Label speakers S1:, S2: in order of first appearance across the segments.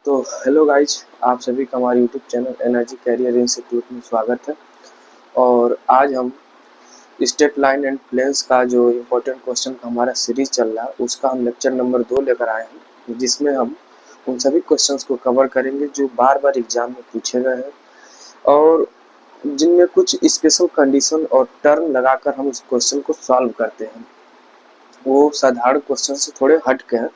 S1: तो hello guys, आप सभी का हमारे YouTube channel Energy Career Institute में स्वागत है। और आज हम स्टेट लाइन एंड प्लेन्स का जो इम्पोर्टेंट क्वेश्चन का हमारा सीरीज चल रहा है उसका हम लेक्चर नंबर 2 लेकर आए हैं, जिसमें हम उन सभी क्वेश्चंस को कवर करेंगे जो बार बार एग्जाम में पूछे गए हैं और जिनमें कुछ स्पेशल कंडीशन और टर्म लगाकर हम उस क्वेश्चन को सॉल्व करते हैं। वो साधारण क्वेश्चन से थोड़े हट के हैं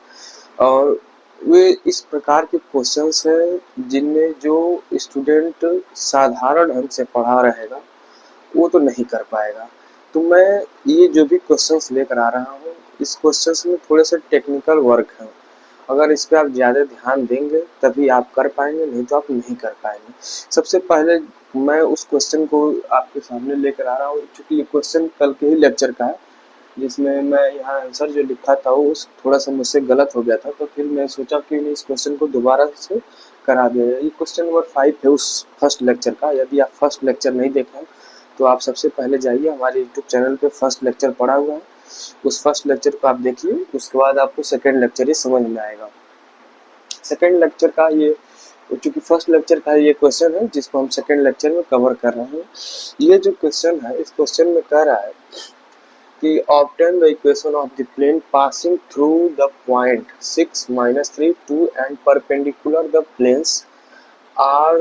S1: और वे इस प्रकार के क्वेश्चंस हैं जिनमें जो स्टूडेंट साधारण ढंग से पढ़ा रहेगा वो तो नहीं कर पाएगा। तो मैं ये जो भी क्वेश्चंस लेकर आ रहा हूँ, इस क्वेश्चंस में थोड़े से टेक्निकल वर्क है। अगर इस पे आप ज़्यादा ध्यान देंगे तभी आप कर पाएंगे, नहीं तो आप नहीं कर पाएंगे। सबसे पहले मैं उस क्वेश्चन को आपके सामने लेकर आ रहा हूँ, क्योंकि ये क्वेश्चन कल के ही लेक्चर का है, जिसमें मैं यहाँ आंसर जो लिखा था वो थोड़ा सा मुझसे गलत हो गया था। तो फिर मैं सोचा कि इस क्वेश्चन को दोबारा से करा दिया जाए। ये क्वेश्चन नंबर 5 है उस फर्स्ट लेक्चर का। यदि आप फर्स्ट लेक्चर नहीं देखें तो आप सबसे पहले जाइए, हमारे यूट्यूब चैनल पे फर्स्ट लेक्चर पड़ा हुआ है, उस फर्स्ट लेक्चर को आप देखिए। उसके बाद आपको सेकेंड लेक्चर ही समझ में आएगा। सेकेंड लेक्चर का ये, चूंकि फर्स्ट लेक्चर का ये क्वेश्चन है जिसको हम सेकेंड लेक्चर में कवर कर रहे हैं। ये जो क्वेश्चन है, इस क्वेश्चन में कह रहा है कि obtain the equation of the plane passing through the point 6 minus 3 2 and perpendicular the planes r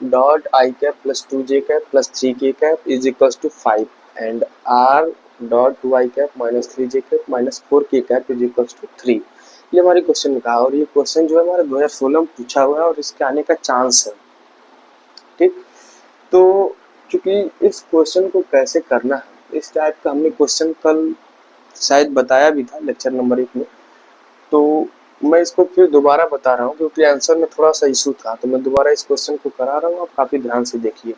S1: dot I cap plus 2j cap plus 3k cap is equals to 5 and r dot 2I cap minus 3j cap minus 4k cap is equals to 3। ये हमारे question का, और ये question जो है हमारे 2016 में पूछा हुआ है और इसके आने का चांस है। ठीक, तो क्योंकि इस क्वेश्चन को कैसे करना है, इस टाइप का हमने क्वेश्चन कल शायद बताया भी था लेक्चर नंबर 1 में। तो मैं इसको फिर दोबारा बता रहा हूँ क्योंकि आंसर में थोड़ा सा इशू था, तो मैं दोबारा इस क्वेश्चन को करा रहा हूँ। आप काफी ध्यान से देखिए।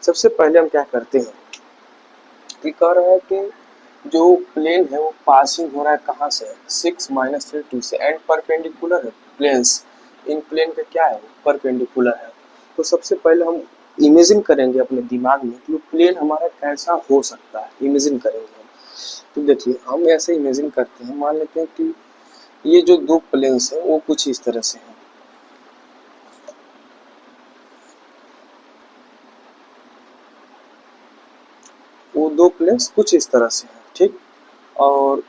S1: सबसे पहले हम क्या करते हैं कि कह रहा है कि जो प्लेन है वो पासिंग हो रहा है कहाँ से, 6 माइनस 3 2 से, एंड परपेंडिकुलर है प्लेन्स। इन प्लेन पे क्या है, परपेंडिकुलर है। तो सबसे पहले हम इमेजिन करेंगे अपने दिमाग में कि प्लेन हमारा कैसा हो सकता है, इमेजिन करेंगे हम। तो देखिए, हम ऐसे इमेजिन करते हैं, मान लेते हैं कि ये जो दो प्लेन्स हैं वो कुछ इस तरह से हैं। वो दो प्लेन्स कुछ इस तरह से हैं, ठीक। और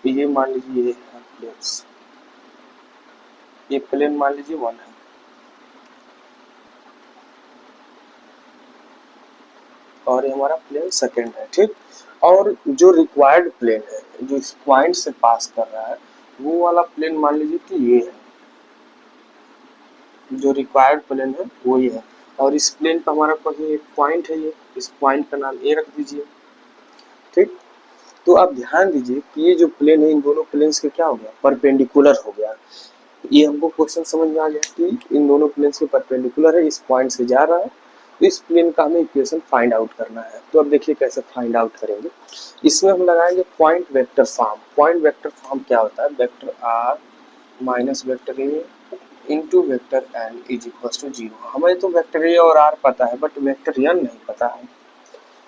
S1: ये मान लीजिए ये है प्लेन्स, ये प्लेन मान लीजिए 1 है और ये हमारा प्लेन सेकंड है, ठीक। और जो रिक्वायर्ड प्लेन है जो इस पॉइंट से पास कर रहा है, वो वाला प्लेन मान लीजिए कि ये है। जो रिक्वायर्ड प्लेन है वो ये है, और इस प्लेन पर हमारा कहीं एक पॉइंट है, ये इस पॉइंट का नाम ए रख दीजिए, ठीक। तो आप ध्यान दीजिए कि ये जो प्लेन है इन दोनों प्लेन्स के क्या हो गया, परपेंडिकुलर हो गया। ये हमको क्वेश्चन समझ में आ गया कि इन दोनों प्लेन्स के परपेंडिकुलर है, इस पॉइंट से जा रहा है। तो इस प्लेन का हमें इक्वेशन फाइंड आउट करना है। तो अब देखिए कैसे फाइंड आउट करेंगे। इसमें हम लगाएंगे point vector form. Point vector form क्या होता है, vector r minus vector A into vector n is equal to 0। हमें तो वेक्टर ए और आर पता है बट वेक्टर एन नहीं पता है।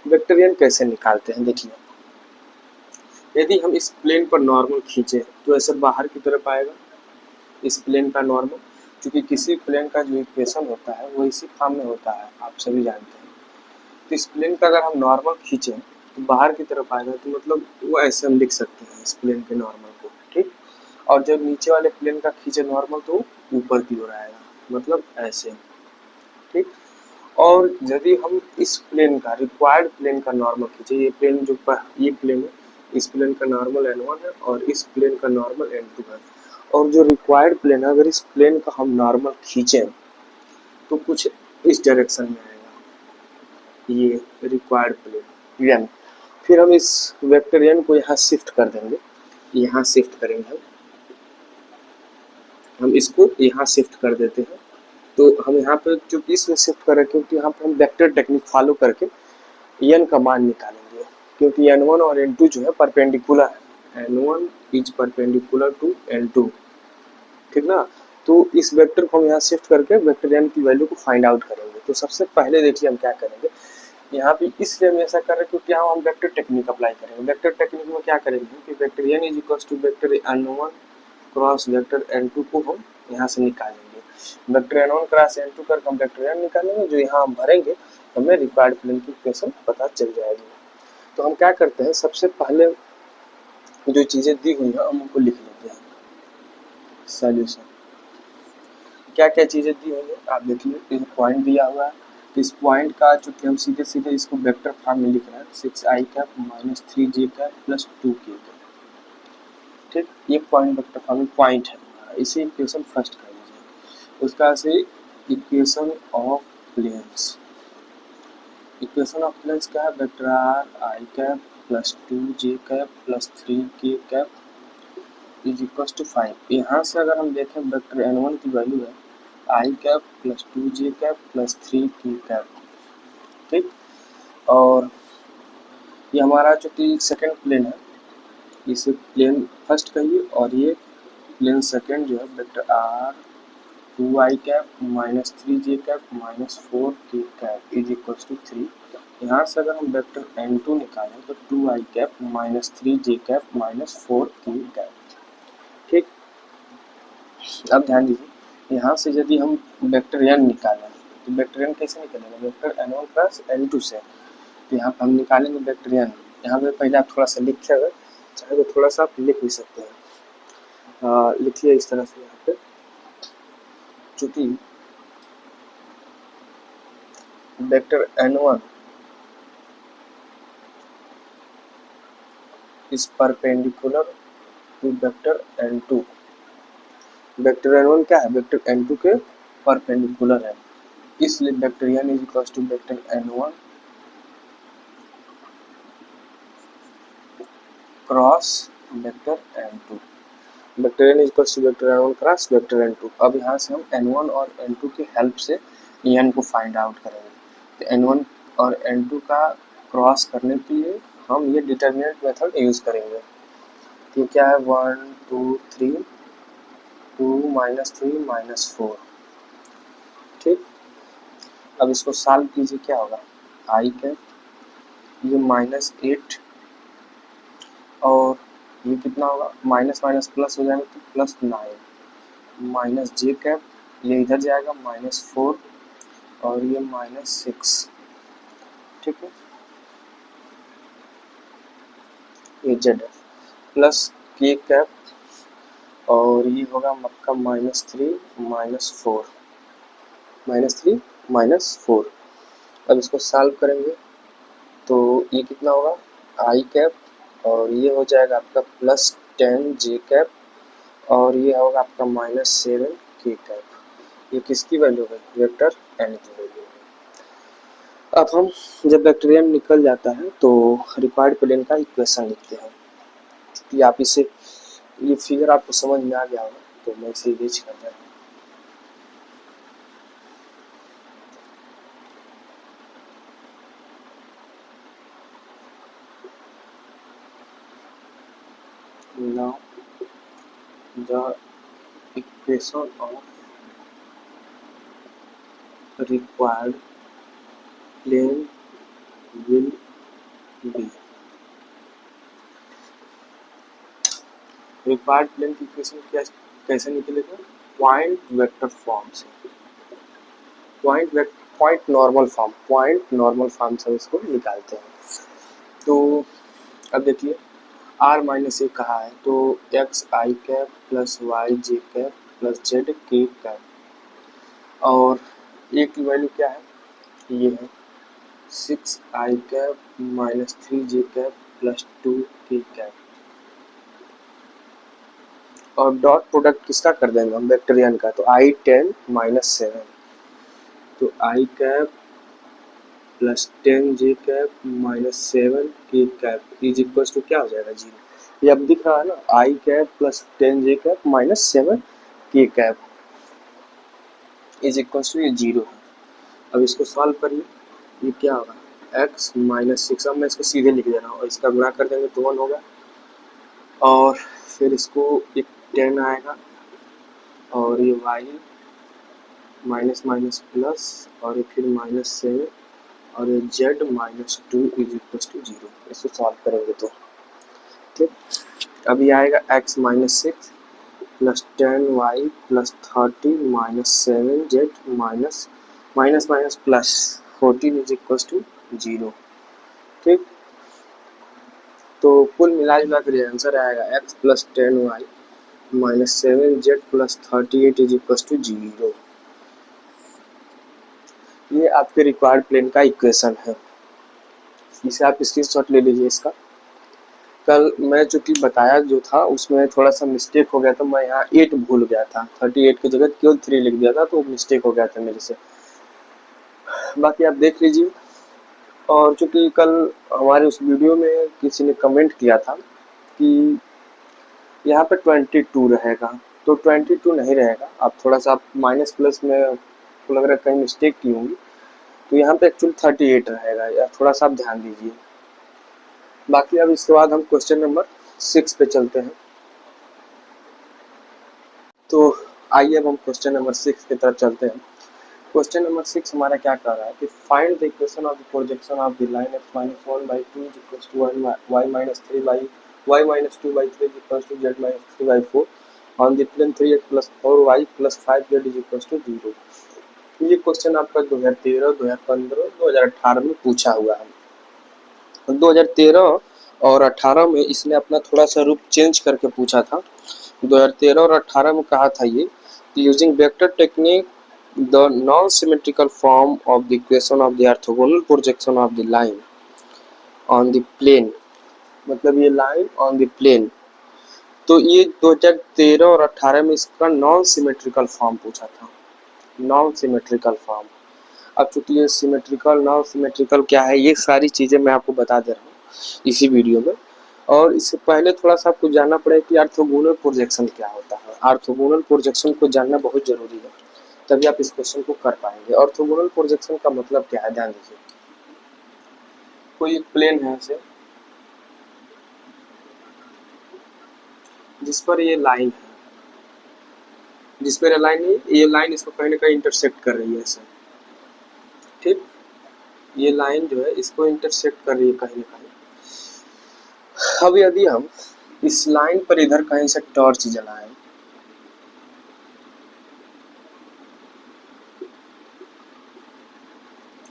S1: वेक्टर एन कैसे निकालते हैं, देखिए। यदि हम इस प्लेन पर नॉर्मल खींचे तो ऐसे बाहर की तरफ आएगा इस प्लेन का नॉर्मल, क्योंकि किसी प्लेन का जो इक्वेशन होता है वो इसी फॉर्म में होता है, आप सभी जानते हैं। तो इस प्लेन का अगर हम नॉर्मल खींचें तो बाहर की तरफ आएगा, तो मतलब वो ऐसे हम लिख सकते हैं इस प्लेन के नॉर्मल को, ठीक। और जब नीचे वाले प्लेन का खींचे नॉर्मल तो ऊपर की ओर आएगा, मतलब ऐसे, ठीक। और यदि हम इस प्लेन का रिक्वायर्ड प्लेन का नॉर्मल खींचे, ये प्लेन जो ये प्लेन है, इस प्लेन का नॉर्मल n1 है और इस प्लेन का नॉर्मल n2 है। और जो रिक्वायर्ड प्लेन है, अगर इस प्लेन का हम नॉर्मल खींचें तो कुछ इस डायरेक्शन में आएगा ये रिक्वायर्ड प्लेन n। फिर हम इस वेक्टर n को यहाँ शिफ्ट कर देंगे, यहाँ शिफ्ट करेंगे हम इसको यहाँ शिफ्ट कर देते हैं। तो हम यहाँ पे क्योंकि इसमें शिफ्ट कर रहे हैं, क्योंकि यहाँ पे हम वेक्टर टेक्निक फॉलो करके n का मान निकालेंगे, क्योंकि n1 और n2 जो है परपेंडिकुलर है। n1 is perpendicular to n2, ठीक ना। तो इस वेक्टर को हम यहाँ शिफ्ट करके वेक्टर n की वैल्यू को फाइंड आउट करेंगे। तो सबसे पहले देखिए हम क्या करेंगे, यहाँ पे इसलिए हम ऐसा कर रहे हैं क्योंकि यहाँ हम वेक्टर टेक्निक अप्लाई करेंगे। वेक्टर टेक्निक में क्या करेंगे कि vector n is equal to vector n1 cross vector n2 को हम यहाँ से निकालेंगे। वेक्टर N1 क्रॉस N2 कर हम वेक्टर N निकालेंगे, जो यहाँ हम भरेंगे तो हमें रिक्वायर्ड प्लेन की इक्वेशन पता चल जाएगी। तो हम क्या करते हैं, सबसे पहले जो चीजें दी हुई हैं हम उनको लिख लेते हैं। सॉल्यूशन क्या क्या चीजें दी हुई है आप देखिए, एक पॉइंट दिया हुआ है, इस पॉइंट का जो कि हम सीधे सीधे इसको वेक्टर फॉर्म में लिख रहे हैं 6i cap minus 3j cap plus 2k cap. ठीक, ये पॉइंट वेक्टर फॉर्म में पॉइंट है, इसे इक्वेशन फर्स्ट कर लीजिए। उसका से equation of planes, equation of planes क्या है, vector r i cap plus 2j cap plus 3k cap is equal to 5। यहाँ से अगर हम देखें वेक्टर N1 की वैल्यू है I cap plus 2j cap plus 3k cap. ठीक, और ये हमारा जो कि सेकेंड प्लेन है, इसे प्लेन फर्स्ट कहिए, और ये प्लेन सेकेंड जो है vector r 2i cap minus 3j cap minus 4k cap is equal to 3। यहाँ से अगर हम वेक्टर N2 निकालें तो 2i cap minus 3j cap minus 4k cap. ठीक, अब ध्यान दीजिए, यहाँ से यदि हम वेक्टर N निकालें तो वेक्टर N कैसे निकालेंगे, वेक्टर N1 प्लस N2 से। तो यहाँ पर हम निकालेंगे वेक्टर N, यहाँ पे पहले आप थोड़ा सा लिखे हुए, चाहे तो थोड़ा सा आप लिख भी सकते हैं, लिखिए इस तरह से यहाँ पे, चूंकि vector N1 is perpendicular to vector N2। Vector N1 क्या है, वेक्टर N2 के परपेंडिकुलर है, इसलिए vector N is equal to vector N1 cross vector N2। Vector N is equal to vector N1 cross vector N2। अब यहाँ से हम N1 और N2 की हेल्प से N को फाइंड आउट करेंगे। तो N1 और N2 का क्रॉस करने के लिए हम ये डिटर्मिनेंट मेथड यूज करेंगे। तो क्या है 1 2 3 2 माइनस 3 माइनस 4। ठीक, अब इसको सॉल्व कीजिए, क्या होगा, आई कैप ये माइनस 8 और ये कितना होगा, माइनस माइनस प्लस हो जाएगा तो प्लस 9 माइनस जे कैप, ये इधर जाएगा माइनस 4 और ये माइनस 6। ठीक है, ये जेड है प्लस के कैप और ये होगा आपका माइनस 3 माइनस 4 माइनस 3 माइनस 4। अब इसको सॉल्व करेंगे तो ये कितना होगा, आई कैप और ये हो जाएगा आपका प्लस 10 जे कैप और ये होगा आपका माइनस 7 के कैप। ये किसकी वैल्यू है, वेक्टर N की वैल्यू है। अब हम जब वेक्टर N निकल जाता है तो रिक्वायर्ड प्लेन का इक्वेशन लिखते हैं। कि आप इसे, ये फिगर आपको समझ में आ गया होगा तो मैं इसे इरेज कर रहा हूँ। Now the equation of required plane will be, required plane की इक्वेशन क्या कैसे निकलेगा, पॉइंट वेक्टर फॉर्म से, पॉइंट नॉर्मल फॉर्म से इसको निकालते हैं। तो अब देखिए आर माइनस ए कहा है तो एक्स आई कैप प्लस वाई जे कैप प्लस जेड के कैप और ए की वैल्यू क्या है, ये है 6 आई कैप माइनस 3 जे कैप प्लस 2 के कैप और डॉट प्रोडक्ट किसका कर देंगे हम, वेक्टर N का, तो आई 10 माइनस 7 तो आई कैप प्लस 10 जे कैप माइनस 7 के कैप इज इक्वल टू क्या हो जाएगा, 0। ये अब दिख रहा है ना, आई कैप प्लस 10 जे कैप माइनस 7 के कैप इज इक्वल टू ये 0 है। अब इसको सॉल्व करिए, ये क्या होगा, x माइनस 6, अब मैं इसको सीधे लिख दे रहा हूँ, इसका गुणा कर देंगे तो 1 होगा और फिर इसको एक 10 आएगा और ये y माइनस माइनस प्लस और ये फिर माइनस 7 और ये z minus 2 is equal to 0। इसको सॉल्व करेंगे तो ठीक, अब ये आएगा x minus 6 plus 10y plus 30 minus 7z minus minus minus plus 14 is equal to 0। ठीक, तो कुल मिला जुला कर आंसर आएगा x plus 10y minus 7z plus 38 is equal to 0। ये आपके रिक्वायर्ड प्लेन का इक्वेशन है, इसे आप स्क्रीनशॉट ले लीजिए इसका। कल मैं जो कि बताया जो था उसमें थोड़ा सा मिस्टेक हो गया था, मैं यहाँ 8 भूल गया था, 38 की जगह केवल 3 लिख दिया था, तो मिस्टेक हो गया था मेरे से। बाकी आप देख लीजिए। और चूँकि कल हमारे उस वीडियो में किसी ने कमेंट किया था कि यहाँ पे 22 रहेगा, तो 22 नहीं रहेगा, आप थोड़ा सा आप माइनस प्लस में आपको लग रहा है कहीं मिस्टेक की होंगी, तो यहाँ पे एक्चुअली 38 रहेगा, या थोड़ा सा आप ध्यान दीजिए। बाकी अब इसके बाद हम क्वेश्चन नंबर 6 पे चलते हैं। तो आइए अब हम क्वेश्चन नंबर 6 की तरफ चलते हैं। क्वेश्चन नंबर 6 हमारा क्या कर रहा है कि find the equation of the projection of the line x minus 1/2 is equals to y minus 3 by y minus 2/3 is equals to z minus 3/4 on the plane 3x plus 4y plus 5z is equals to 0। ये question आपका 2013, 2015, 2018 में पूछा हुआ है। 2013 और 18 में इसने अपना थोड़ा सा रूप चेंज करके पूछा था। 2013 और 18 में कहा था ये using vector technique the non-symmetrical form of the equation of the orthogonal projection of the line on the plane, मतलब ये लाइन ऑन द प्लेन। तो ये 2013 और 18 में इसका नॉन सिमेट्रिकल फॉर्म पूछा था, नॉन सिमेट्रिकल फॉर्म। अब चूंकि ये सिमेट्रिकल नॉन सिमेट्रिकल क्या है, ये सारी चीज़ें मैं आपको बता दे रहा हूँ इसी वीडियो में। और इससे पहले थोड़ा सा आपको जानना पड़ेगा कि ऑर्थोगोनल प्रोजेक्शन क्या होता है। ऑर्थोगोनल प्रोजेक्शन को जानना बहुत जरूरी है, तभी आप इस क्वेश्चन को कर पाएंगे। ऑर्थोगोनल प्रोजेक्शन का मतलब क्या है, ध्यान दीजिए। कोई एक प्लेन है ऐसे जिस पर ये लाइन है, जिस पर ये लाइन इसको कहीं ना कहीं इंटरसेक्ट कर रही है ऐसे। ठीक, ये लाइन जो है इसको इंटरसेक्ट कर रही है कहीं ना कहीं। अब यदि हम इस लाइन पर इधर कहीं से टॉर्च जलाएं,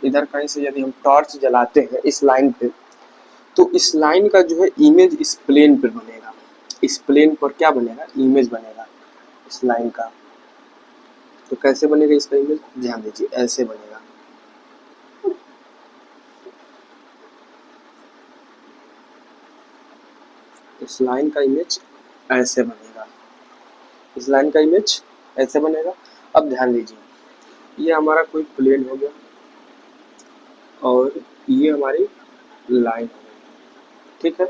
S1: इधर कहीं से यदि हम टॉर्च जलाते हैं इस लाइन पे, तो इस लाइन का जो है इमेज इस प्लेन पर बनेगा। इस प्लेन पर क्या बनेगा, इमेज बनेगा इस लाइन का। तो कैसे बनेगा इसका इमेज, ध्यान दीजिए, ऐसे बनेगा। इस लाइन का इमेज ऐसे बनेगा, इस लाइन का इमेज ऐसे बनेगा। अब ध्यान दीजिए, ये हमारा कोई प्लेन हो गया और ये हमारी लाइन हो गई। ठीक है,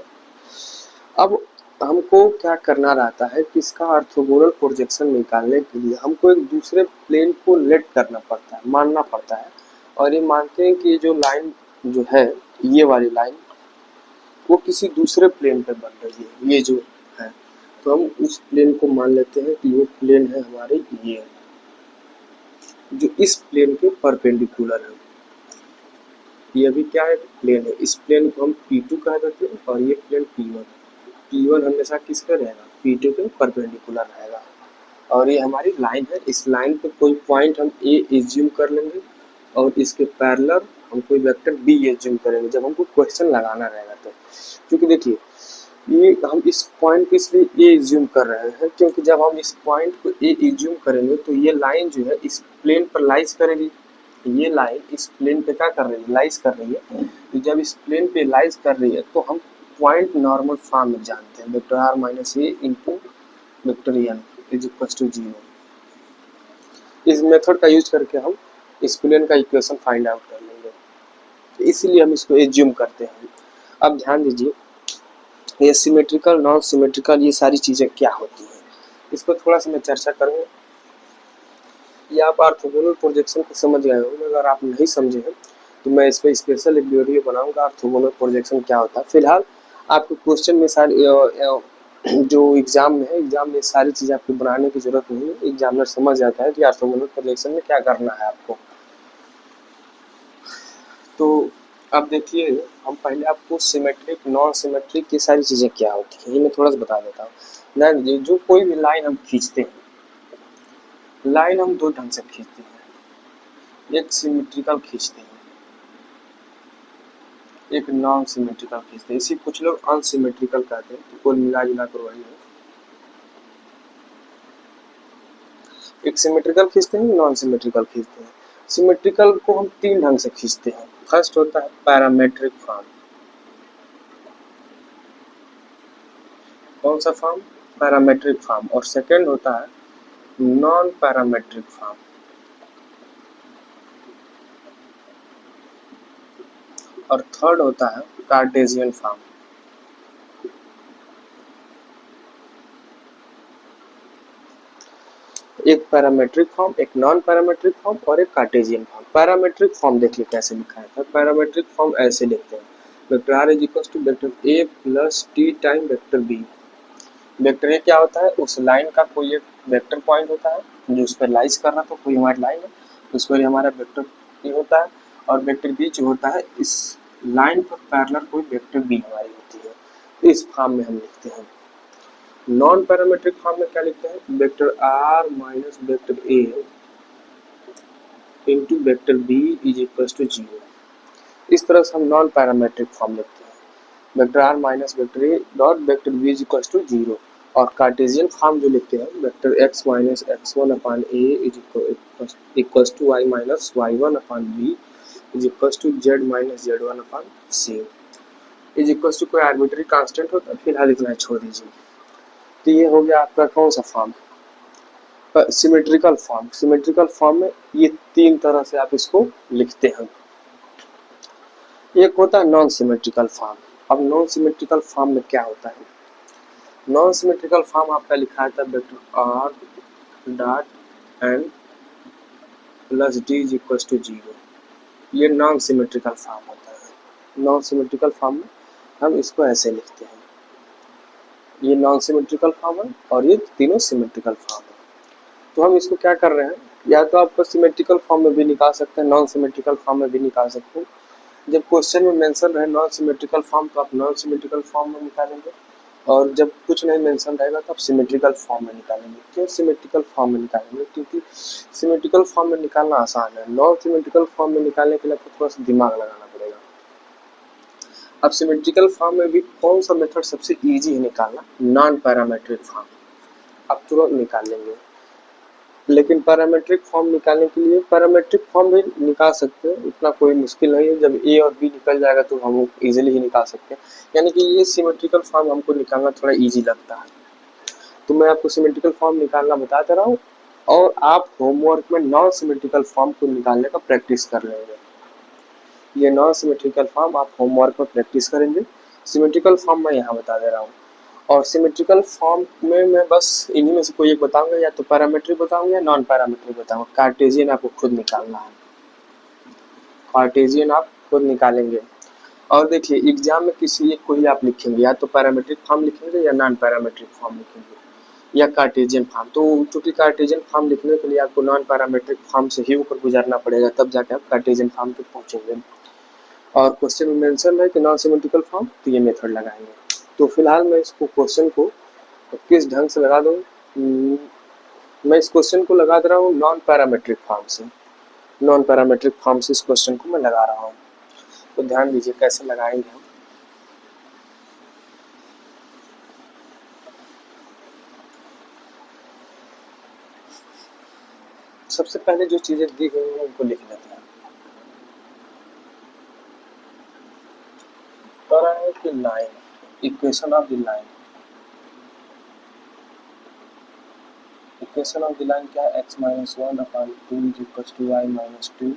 S1: अब हमको क्या करना रहता है कि इसका ऑर्थोगोनल प्रोजेक्शन निकालने के लिए हमको एक दूसरे प्लेन को लेट करना पड़ता है, मानना पड़ता है। और ये मानते हैं कि ये जो लाइन जो है, ये वाली लाइन, वो किसी दूसरे प्लेन पर बन रही है, ये जो है। तो हम उस प्लेन को मान लेते हैं कि वो प्लेन है हमारे ये, जो इस प्लेन के परपेंडिकुलर है। ये अभी क्या है, प्लेन है। इस प्लेन को हम P2 कह देते हैं और ये प्लेन P1। P1 हमेशा किसका रहेगा, P2 के परपेंडिकुलर रहेगा। और ये हमारी लाइन है, इस लाइन पे कोई पॉइंट हम A एज्यूम कर लेंगे और इसके पैरेलल हम कोई वेक्टर B एज्यूम करेंगे जब हमको क्वेश्चन लगाना रहेगा। तो क्योंकि देखिए, ये हम इस पॉइंट को इसलिए A एज्यूम कर रहे हैं क्योंकि जब हम इस पॉइंट को A एज्यूम करेंगे तो ये लाइन जो है इस प्लेन पर लाइज करेगी। ये लाइन इस प्लेन पे क्या कर रही है, लाइज कर रही है। तो जब इस प्लेन पे लाइज कर रही है तो हम पॉइंट नॉर्मल फॉर्म में जानते हैं, vector r minus a into vector n is equal to 0। इस मेथड का यूज करके हम इस प्लेन का इक्वेशन फाइंड आउट कर लेंगे, इसीलिए हम इसको एज्यूम करते हैं। अब ध्यान दीजिए, ये सिमेट्रिकल नॉन सिमेट्रिकल ये सारी चीज़ें क्या होती हैं, इस पर थोड़ा सा मैं चर्चा करूँगा। ये आप ऑर्थोगोनल प्रोजेक्शन को समझ गए होंगे, अगर आप नहीं समझे हैं तो मैं इस पर स्पेशल एक वीडियो बनाऊंगा ऑर्थोगोनल प्रोजेक्शन क्या होता है। फिलहाल आपको क्वेश्चन में सारी जो एग्जाम में है, एग्जाम में सारी चीज़ आपको बनाने की जरूरत नहीं है, एग्जामिनर समझ जाता है कि ऑर्थोगोनल प्रोजेक्शन में क्या करना है आपको। तो अब देखिए, हम पहले आपको सिमेट्रिक नॉन सिमेट्रिक ये सारी चीज़ें क्या होती हैं ये मैं थोड़ा सा बता देता हूँ। नहीं, जो कोई भी लाइन हम खींचते हैं, लाइन हम दो ढंग से खींचते हैं, एक सिमेट्रिकल खींचते हैं, एक नॉन सिमेट्रिकल खींचते हैं। इसी कुछ लोग अनसिमेट्रिकल कहते हैं। तो कुल मिला जुला कर वही है, एक सिमेट्रिकल खींचते हैं, नॉन सिमेट्रिकल खींचते हैं। सिमेट्रिकल को हम तीन ढंग से खींचते हैं। फर्स्ट होता है पैरामेट्रिक फॉर्म। कौन सा फॉर्म? Parametric form. और सेकंड होता है नॉन पैरामेट्रिक फॉर्म। और थर्ड होता है कार्टेशियन फॉर्म। एक पैरामेट्रिक फॉर्म, एक नॉन पैरामेट्रिक फॉर्म और एक कार्टेशियन फॉर्म। पैरामेट्रिक फॉर्म देखिए कैसे लिखा है। पैरामेट्रिक फॉर्म ऐसे लिखते हैं, vector are is equal to vector A plus T time vector b. Vector a क्या होता है? उस लाइन का कोई एक वेक्टर पॉइंट होता है जो उस पर लाइज कर रहा, तो कोई हमारी लाइन है उस पर हमारा वेक्टर ए होता है। और वेक्टर बी जो होता है इस लाइन पर पैरेलल कोई वेक्टर बी हमारी होती है। तो इस फॉर्म में हम लिखते हैं। नॉन पैरामेट्रिक फॉर्म में क्या लिखते हैं? Vector r minus vector A into vector b is equal to 0। इस तरह से हम नॉन पैरामेट्रिक फॉर्म लिखते हैं, vector r minus vector A dot vector b is equal to 0। और कार्टेशियन फॉर्म जो लिखते हैं, vector x minus x one upon a is equal to y minus y one upon b is equal to z minus z one upon c is equal to कोई arbitrary constant होता है, फिलहाल इतना छोड़ दीजिए। तो ये हो गया आपका कौन सा form? Symmetrical form. Symmetrical form में ये तीन तरह से आप इसको लिखते हैं। एक होता है नॉन सिमेट्रिकल फॉर्म। अब नॉन सिमेट्रिकल फॉर्म में क्या होता है? नॉन सिमेट्रिकल फॉर्म आपका लिखा था vector r dot n plus d is equal to 0। ये नॉन सिमेट्रिकल फॉर्म होता है। नॉन सिमेट्रिकल फॉर्म में हम इसको ऐसे लिखते हैं। ये नॉन सिमेट्रिकल फॉर्म है और ये तीनों सिमेट्रिकल फॉर्म है। तो हम इसको क्या कर रहे हैं, या तो आपको सिमेट्रिकल फॉर्म में भी निकाल सकते हैं, नॉन सिमेट्रिकल फॉर्म में भी निकाल सकते हैं। जब क्वेश्चन में मेंशन रहे नॉन सिमेट्रिकल फॉर्म तो आप नॉन सिमेट्रिकल फॉर्म में निकालेंगे, और जब कुछ नहीं मेंशन रहेगा तो आप सिमेट्रिकल फॉर्म में निकालेंगे। क्यों सिमेट्रिकल फॉर्म में निकालेंगे? क्योंकि सिमेट्रिकल फॉर्म में निकालना आसान है, नॉन सिमेट्रिकल फॉर्म में निकालने के लिए आपको थोड़ा सा दिमाग लगाना पड़ेगा। अब सिमेट्रिकल फॉर्म में भी कौन सा मेथड सबसे ईजी है निकालना? Non parametric form. आप तुरंत निकाल लेंगे। लेकिन पैरामेट्रिक फॉर्म निकालने के लिए पैरामेट्रिक फॉर्म भी निकाल सकते हैं, इतना कोई मुश्किल नहीं है। जब ए और बी निकल जाएगा तो हम इजीली ही निकाल सकते हैं। यानी कि ये सिमेट्रिकल फॉर्म हमको निकालना थोड़ा इजी लगता है, तो मैं आपको सिमेट्रिकल फॉर्म निकालना बता दे रहा हूँ, और आप होमवर्क में नॉन सिमेट्रिकल फॉर्म को निकालने का प्रैक्टिस कर लेंगे। ये नॉन सिमेट्रिकल फॉर्म आप होमवर्क में प्रैक्टिस करेंगे। सिमेट्रिकल फॉर्म मैं यहाँ बता दे रहा हूँ। और सिमेट्रिकल फॉर्म में मैं बस इन्हीं में से कोई एक बताऊंगा, या तो पैरामेट्रिक बताऊंगा या नॉन पैरामेट्रिक बताऊंगा। कार्टेशियन आपको खुद निकालना है, कार्टेशियन आप खुद निकालेंगे। और देखिए एग्जाम में किसी एक को ही आप लिखेंगे, या तो पैरामेट्रिक फॉर्म लिखेंगे या नॉन पैरामेट्रिक फॉर्म लिखेंगे या कार्टेशियन फॉर्म। तो चूंकि कार्टेशियन फॉर्म लिखने के लिए आपको नॉन पैरामेट्रिक फॉर्म से ही होकर गुजरना पड़ेगा, तब जाके आप कार्टेशियन फॉर्म तक पहुंचेंगे। और क्वेश्चन में मेंशन है कि नॉन सिमेट्रिकल फॉर्म, तो ये मेथड लगाएंगे। तो फिलहाल मैं इसको क्वेश्चन को किस ढंग से लगा दूँ, मैं इस क्वेश्चन को लगा दे रहा हूँ नॉन पैरामेट्रिक फॉर्म से। नॉन पैरामेट्रिक फॉर्म से इस क्वेश्चन को मैं लगा रहा हूँ, तो ध्यान दीजिए कैसे लगाएंगे हम। सबसे पहले जो चीजें दी गई हैं उनको लिख लेते हैं। कह रहा है कि line, equation of the line, equation of the line क्या है? x minus 1 upon 2 is equal to y minus 2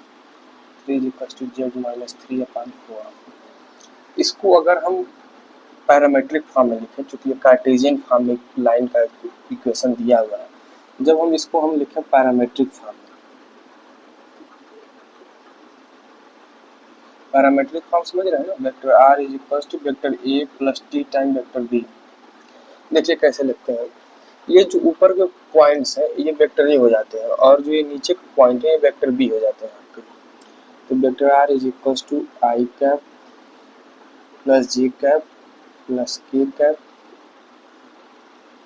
S1: 3 is equal to z minus 3 upon 4। इसको अगर हम पैरामेट्रिक फॉर्म में लिखें, चूंकि ये कार्टेशियन फॉर्म में लाइन का इक्वेशन दिया हुआ है, जब हम इसको हम लिखें पैरामेट्रिक फॉर्म में, पैरामेट्रिक फॉर्म समझ रहे हैं ना, vector are is equal to vector A plus T time vector b. देखिए कैसे लिखते हैं, ये जो ऊपर के पॉइंट्स हैं ये वेक्टर ए हो जाते हैं, और जो ये नीचे के पॉइंट है ये वेक्टर बी हो जाते हैं आपके। तो vector are is equal to I cap plus J cap plus K cap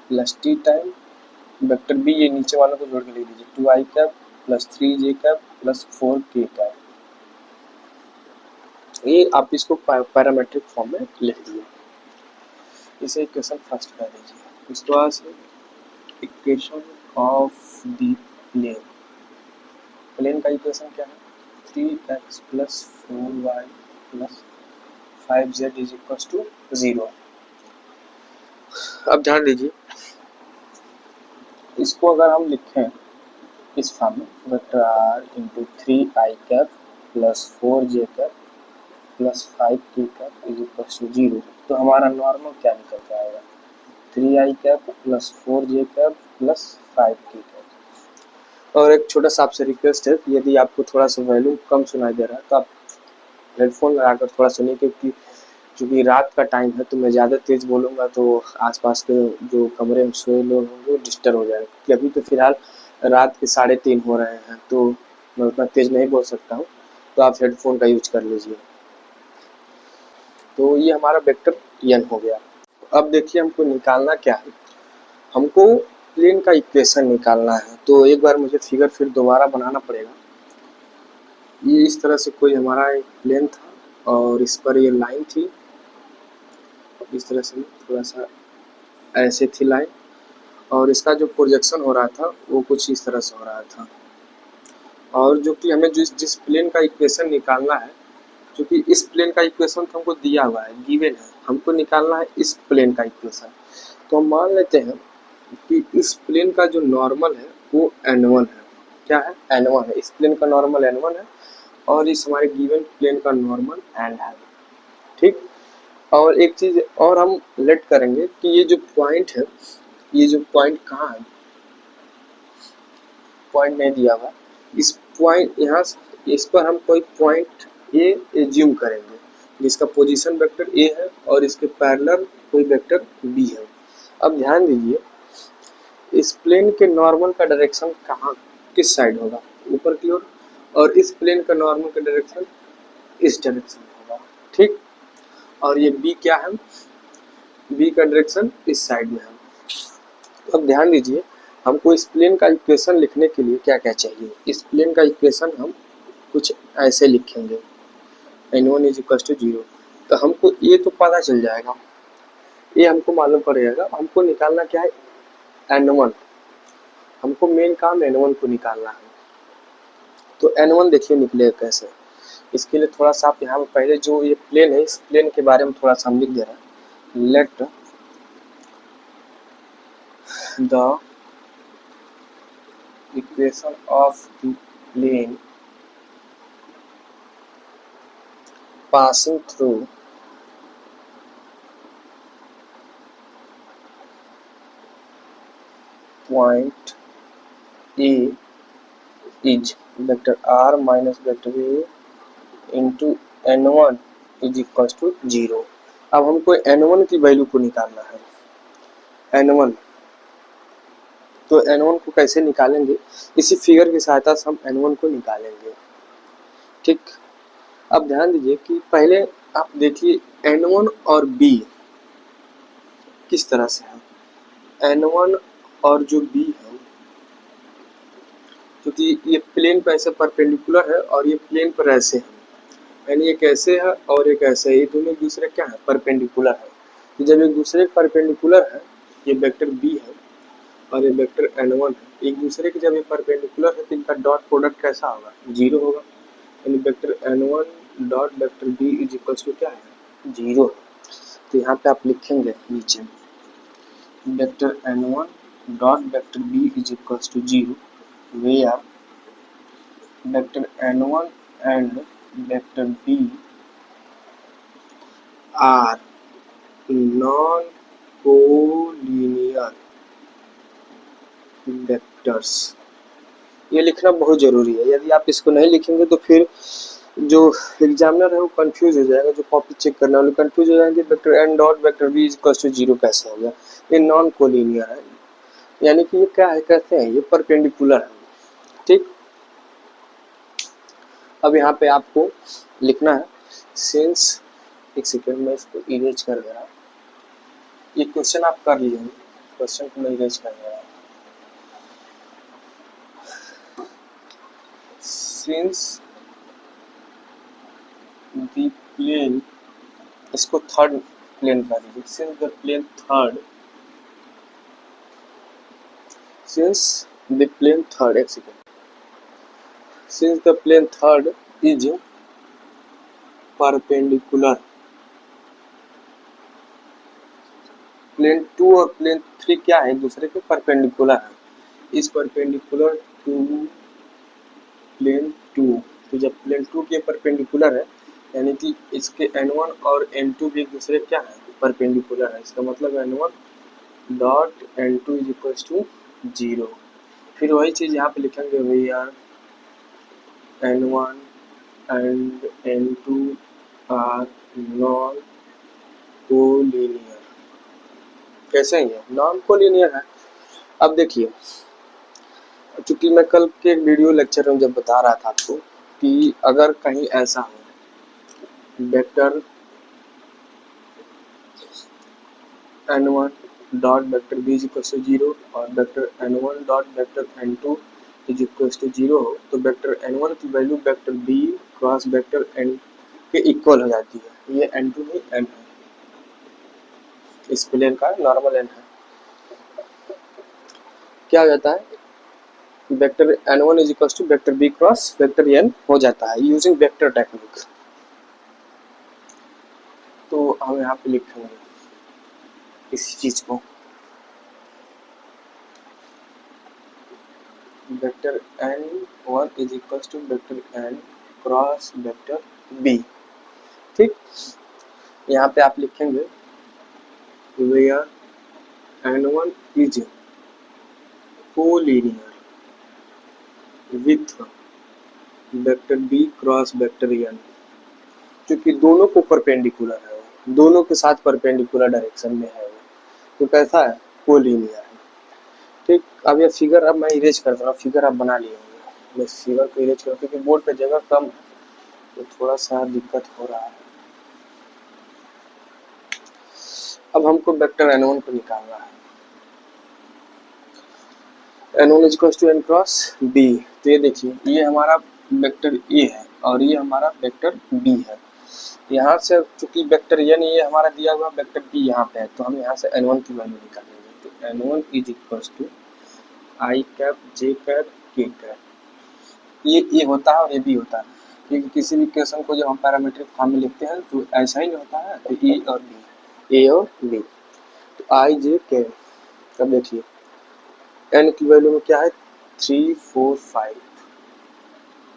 S1: plus T time vector B, ये नीचे वालों को जोड़ के लिख दीजिए, 2i cap plus 3j cap plus 4k cap. ये आप इसको पैरामेट्रिक फॉर्म में लिख दिए। इसे इक्वेशन फर्स्ट कर दीजिए। उसके बाद से equation of the plane, plane का इक्वेशन क्या है, 3x plus 4y plus 5z is equal to 0। अब ध्यान दीजिए, इसको अगर हम लिखें इस फॉर्म में, vector r into 3i cap plus 4j cap plus 5k cap is equal to 0, तो हमारा नॉर्मल क्या निकल के आएगा, 3i cap plus 4j cap plus 5k cap. और एक छोटा सा आपसे रिक्वेस्ट है कि यदि आपको थोड़ा सा वैल्यू कम सुनाई दे रहा है तो आप हेडफोन लगाकर थोड़ा सुनिए, क्योंकि चूँकि रात का टाइम है तो मैं ज़्यादा तेज़ बोलूँगा तो आसपास के जो कमरे में सोए लोग होंगे वो डिस्टर्ब हो जाएगा, क्योंकि अभी तो फ़िलहाल रात के 3:30 हो रहे हैं, तो मैं उतना तेज़ नहीं बोल सकता हूँ, तो आप हेडफोन का यूज कर लीजिए। तो ये हमारा वेक्टर n हो गया। अब देखिए हमको निकालना क्या है, हमको प्लेन का इक्वेशन निकालना है। तो एक बार मुझे फिगर फिर दोबारा बनाना पड़ेगा। ये इस तरह से कोई हमारा एक प्लेन था और इस पर ये लाइन थी, इस तरह से थोड़ा सा ऐसे थी लाइन, और इसका जो प्रोजेक्शन हो रहा था वो कुछ इस तरह से हो रहा था। और जो कि हमें जिस प्लेन का इक्वेशन निकालना है, क्योंकि इस प्लेन का इक्वेशन तो हमको दिया हुआ है, गिवन है, हमको निकालना है इस प्लेन का इक्वेशन। तो हम मान लेते हैं कि इस प्लेन का जो नॉर्मल है वो n1 है। क्या है, n1 है। इस प्लेन का नॉर्मल n1 है और इस हमारे गिवन प्लेन का नॉर्मल n है। ठीक। और एक चीज और हम लेट करेंगे कि ये जो पॉइंट है, ये जो पॉइंट कहाँ है, पॉइंट नहीं दिया हुआ, इस पॉइंट यहाँ इस पर हम कोई पॉइंट ए एज्यूम करेंगे जिसका पोजीशन वेक्टर ए है और इसके पैरेलल कोई वेक्टर बी है। अब ध्यान दीजिए, इस प्लेन के नॉर्मल का डायरेक्शन कहाँ, किस साइड होगा, ऊपर की ओर, और इस प्लेन का नॉर्मल का डायरेक्शन इस डायरेक्शन होगा। ठीक। और ये बी क्या है, बी का डायरेक्शन इस साइड में है। अब ध्यान दीजिए, हमको इस प्लेन का इक्वेशन लिखने के लिए क्या क्या चाहिए। इस प्लेन का इक्वेशन हम कुछ ऐसे लिखेंगे, n1 इज इक्वल टू 0। तो हमको ये तो पता चल जाएगा, ये हमको मालूम पड़ जाएगा। हमको निकालना क्या है, n1। हमको मेन काम n1 को निकालना है। तो n1 देखिए निकलेगा कैसे, इसके लिए थोड़ा सा आप यहाँ पर पहले जो ये प्लेन है, इस प्लेन के बारे में थोड़ा सा हम लिख दे रहे हैं। Let the equation of the plane passing through point A is vector r minus vector A into n1 is equals to 0। अब हमको n1 की वैल्यू को निकालना है, n1। तो n1 को कैसे निकालेंगे, इसी फिगर की सहायता से हम n1 को निकालेंगे। ठीक। अब ध्यान दीजिए कि पहले आप देखिए n1 और b किस तरह से है। n1 और जो b है, क्योंकि ये प्लेन पर ऐसे परपेंडिकुलर है और ये प्लेन पर ऐसे है, यानी एक ऐसे है और एक ऐसे है, ये दोनों एक दूसरे क्या है, परपेंडिकुलर है। तो जब एक दूसरे के परपेंडिकुलर है, ये वेक्टर b है और ये वेक्टर n1 है, एक दूसरे के जब ये परपेंडिकुलर है तो इनका डॉट प्रोडक्ट कैसा होगा, 0 होगा। यानी vector n1 dot vector b is equal to क्या है, 0। तो यहाँ पे आप लिखेंगे नीचे vector n1 dot vector b is equal to 0 where vector n1 and vector b are non-collinear vectors। ये लिखना बहुत जरूरी है, यदि आप इसको नहीं लिखेंगे तो फिर जो एग्जामिनर है वो कंफ्यूज हो जाएगा, जो कॉपी चेक करने वाले कंफ्यूज हो जाएंगे, vector n dot vector b is equal to 0 कैसे हो गया। ये नॉन कोलिनियर है, यानी कि ये क्या है, कहते हैं ये परपेंडिकुलर है। ठीक। अब यहाँ पे आपको लिखना है सिंस, एक सेकेंड में इसको इरेज कर दे रहा हूँ। ये क्वेश्चन आप कर लिए, क्वेश्चन को मैं इरेज कर रहा हूँ। सिंस द प्लेन, इसको थर्ड प्लेन बना दीजिए। Since the plane third, since the plane third, एक second, since the plane third is perpendicular, plane 2 और प्लेन 3 क्या है, एक दूसरे के परपेंडिकुलर है। इस परपेंडिकुलर टू प्लेन 2, तो जब प्लेन 2 के परपेंडिकुलर है यानी कि इसके n1 और n2 भी एक दूसरे क्या है, परपेंडिकुलर है। इसका मतलब n1 dot n2 is equal to 0। फिर वही चीज़ यहाँ पे लिखेंगे, we are n1 and n2 are non collinear. कैसे है, नॉन कोलिनियर है। अब देखिए, चूंकि मैं कल के वीडियो लेक्चर में जब बता रहा था आपको कि अगर कहीं ऐसा हो vector n1 dot vector b is equal to 0 और vector n1 dot vector n2 is equal to 0 हो, तो वेक्टर n1 की value vector b cross vector n के इक्वल हो जाती है। ये n2 नहीं n है, इस प्लेन का नॉर्मल n है। क्या हो जाता है, vector n1 is equal to vector b cross vector n हो जाता है यूजिंग वेक्टर टेक्निक। तो हम यहाँ पे लिखेंगे इसी चीज को, vector n1 is equal to vector n cross vector b। ठीक, यहाँ पे आप लिखेंगे where n1 is collinear with vector b cross vector n, क्योंकि दोनों को परपेंडिकुलर है, दोनों के साथ परपेंडिकुलर डायरेक्शन में है, तो कैसा है, कोलिनियर है। ठीक, अब ये फिगर अब मैं इरेज कर रहा हूँ, फिगर आप बना लिए होंगे। मैं फिगर को इरेज कर, क्योंकि बोर्ड पे जगह कम है तो थोड़ा सा दिक्कत हो रहा है। अब हमको वेक्टर n1 को निकालना है, n1 is equal to n cross b। तो ये देखिए, ये हमारा वेक्टर a है और ये हमारा वेक्टर b है। यहाँ से चूंकि वेक्टर n ये हमारा दिया हुआ वेक्टर b यहाँ पे है, तो हम यहाँ से n1 की वैल्यू निकालेंगे। तो n1 is equal to i cap j cap k cap, ये a होता है और ये b होता है, क्योंकि किसी भी इक्वेशन को जब हम पैरामीट्रिक फॉर्म में लिखते हैं तो ऐसा ही नहीं होता है, तो a और b। तो i j k, अब देखिए n की वैल्यू में क्या है 3 4 5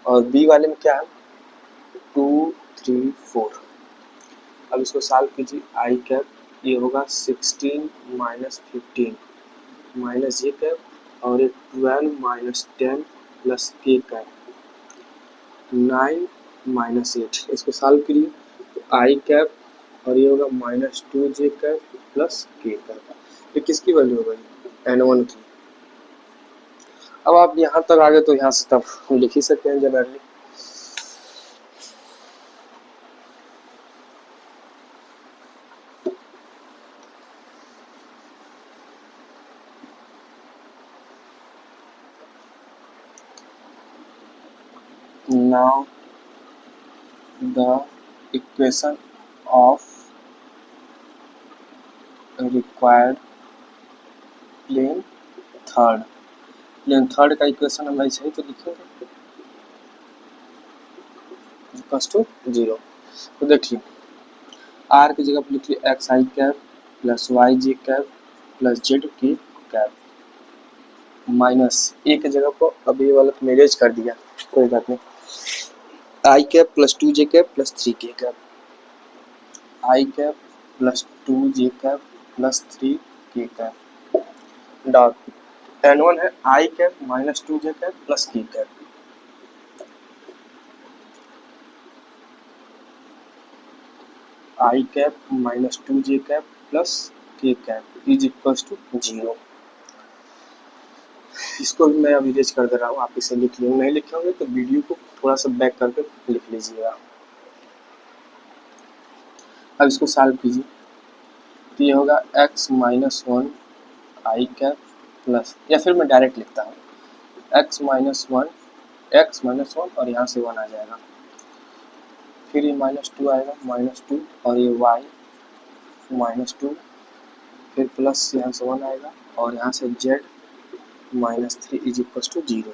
S1: और b वाले में क्या है 2 3 4। अब इसको सॉल्व कीजिए, i कैप ये होगा 16 माइनस 15 माइनस j कैप और एक 12 minus 10 plus k cap 9 minus 8। इसको सॉल्व करिए तो i कैप और ये होगा minus 2j cap plus k cap. ये किसकी वैल्यू होगा, n1 की। अब आप यहाँ तक आ गए तो यहाँ से तब लिख ही सकते हैं generally. Now the equation of required plane third का इक्वेशन हम ऐसे ही तो लिखेंगे इक्वल्स टू 0। तो देखिए r की जगह पर लिखिए एक्स आई कैप प्लस वाई जे कैप प्लस जेड की कैप माइनस ए की जगह पर अभी वाला तो मैनेज कर दिया, कोई बात नहीं, I cap plus 2j cap plus 3k cap, I cap plus 2j cap plus 3k cap dot n1 है I cap minus 2j cap plus k cap. I cap minus 2j cap plus k cap is equal to 0। इसको भी मैं अब erase कर दे रहा हूँ, आप इसे लिख लीजिए, नहीं लिखे होंगे तो वीडियो को थोड़ा सा बैक करके लिख लीजिएगा। अब इसको सॉल्व कीजिए तो ये होगा x माइनस 1 आई कैप प्लस, या फिर मैं डायरेक्ट लिखता हूँ x माइनस वन और यहाँ से 1 आ जाएगा, फिर ये -2 आएगा -2 और ये y -2, फिर प्लस यहाँ से 1 आएगा और यहाँ से z -3 इज इक्वल टू 0।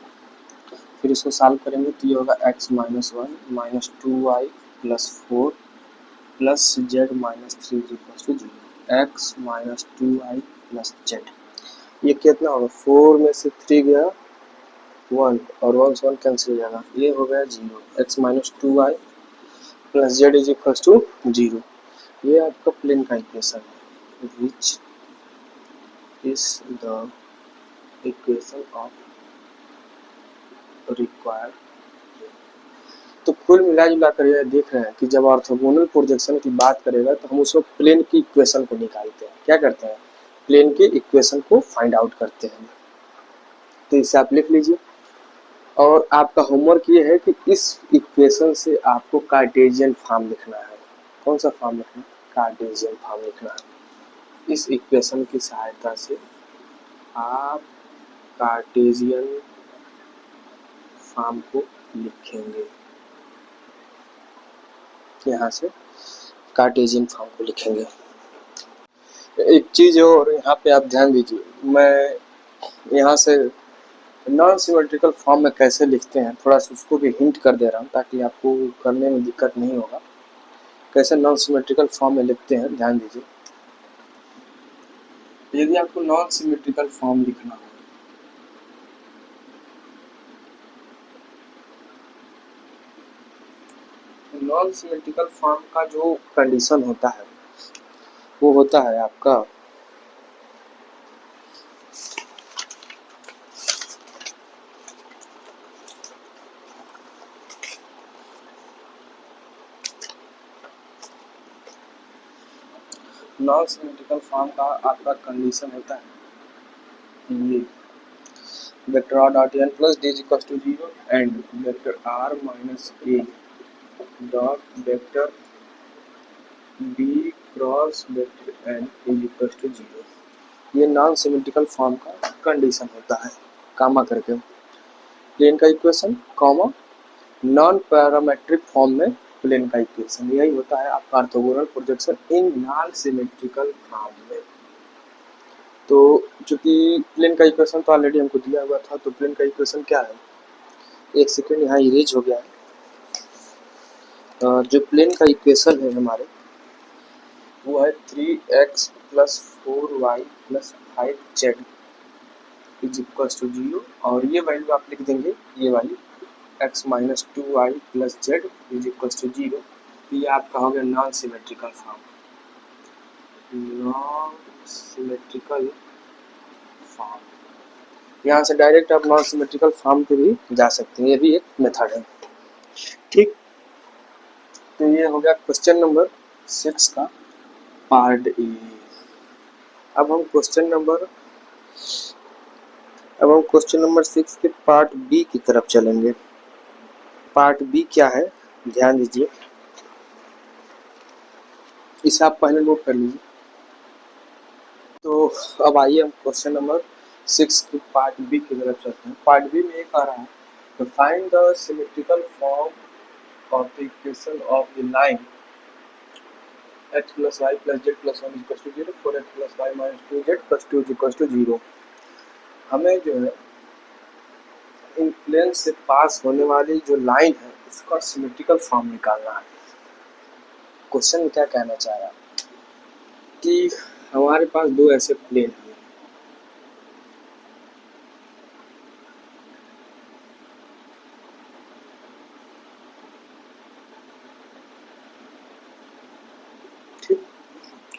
S1: फिर इसको सॉल्व करेंगे तो ये होगा x minus 1 -2y plus 4 plus z -3 is equal to 0, x minus 2y plus z। ये कितना होगा, 4 में से 3 गया 1 और 1 से 1 कैंसिल हो जाएगा, ये हो गया 0, x minus 2y plus z is equal to 0। ये आपका प्लेन का इक्वेशन है, which is the equation of required. तो कुल मिला जुला कर ये देख रहे हैं कि जब ऑर्थोगोनल प्रोजेक्शन की बात करेगा तो हम उसमें प्लेन की इक्वेशन को निकालते हैं। क्या करते हैं, प्लेन के इक्वेशन को फाइंड आउट करते हैं। तो इसे आप लिख लीजिए और आपका होमवर्क ये है कि इस इक्वेशन से आपको कार्टेशियन फॉर्म लिखना है। कौन सा फॉर्म लिखना है, कार्टेशियन फॉर्म लिखना है। इस इक्वेशन की सहायता से आप कार्टेशियन फॉर्म को लिखेंगे, यहाँ से कार्टेशियन फॉर्म को लिखेंगे। एक चीज़ और यहाँ पे आप ध्यान दीजिए, मैं यहाँ से नॉन सिमेट्रिकल फॉर्म में कैसे लिखते हैं थोड़ा सा उसको भी हिंट कर दे रहा हूँ ताकि आपको करने में दिक्कत नहीं होगा। कैसे नॉन सिमेट्रिकल फॉर्म में लिखते हैं ध्यान दीजिए। यदि आपको नॉन सिमेट्रिकल फॉर्म लिखना हो तो नॉन सिमेट्रिकल फॉर्म का जो कंडीशन होता है वो होता है आपका नॉन सिमेट्रिकल फॉर्म का आपका कंडीशन होता है ये vector r dot n plus d is equal to 0 and vector r minus a dot vector b cross vector n is equal to 0। ये नॉन सिमेट्रिकल फॉर्म का कंडीशन होता है, comma करके प्लेन का equation comma non parametric form में plane का equation, यही होता है आपका orthogonal projection in non symmetrical form में। तो चूंकि प्लेन का इक्वेशन तो ऑलरेडी हमको दिया हुआ था, तो प्लेन का इक्वेशन क्या है, एक सेकेंड यहाँ इरेज हो गया है। जो प्लेन का इक्वेशन है हमारे वो है 3x plus 4y plus 5z is equal to 0 और ये वैल्यू आप लिख देंगे, ये वाली x minus 2y plus z is equal to 0। ये आपका हो गया non symmetrical form, non symmetrical form. यहाँ से डायरेक्ट आप नॉन सिमेट्रिकल फॉर्म पे भी जा सकते हैं, ये भी एक मेथड है। ठीक, तो ये हो गया क्वेश्चन नंबर 6 का पार्ट ए। अब हम क्वेश्चन नंबर 6 के पार्ट बी की तरफ चलेंगे। पार्ट बी क्या है ध्यान दीजिए, इसे आप पहले नोट कर लीजिए। तो अब आइए हम क्वेश्चन नंबर 6 के पार्ट बी की तरफ चलते हैं। पार्ट बी में एक आ रहा है to find the symmetrical form of the equation of the line x plus y plus z plus 1 is equal to 0 for x plus y minus 2z plus 2 is equal to 0। हमें जो है इन plane से पास होने वाली जो line है उसका symmetrical form निकालना है। क्वेश्चन में क्या कहना चाह रहा है कि हमारे पास दो ऐसे प्लेन हैं,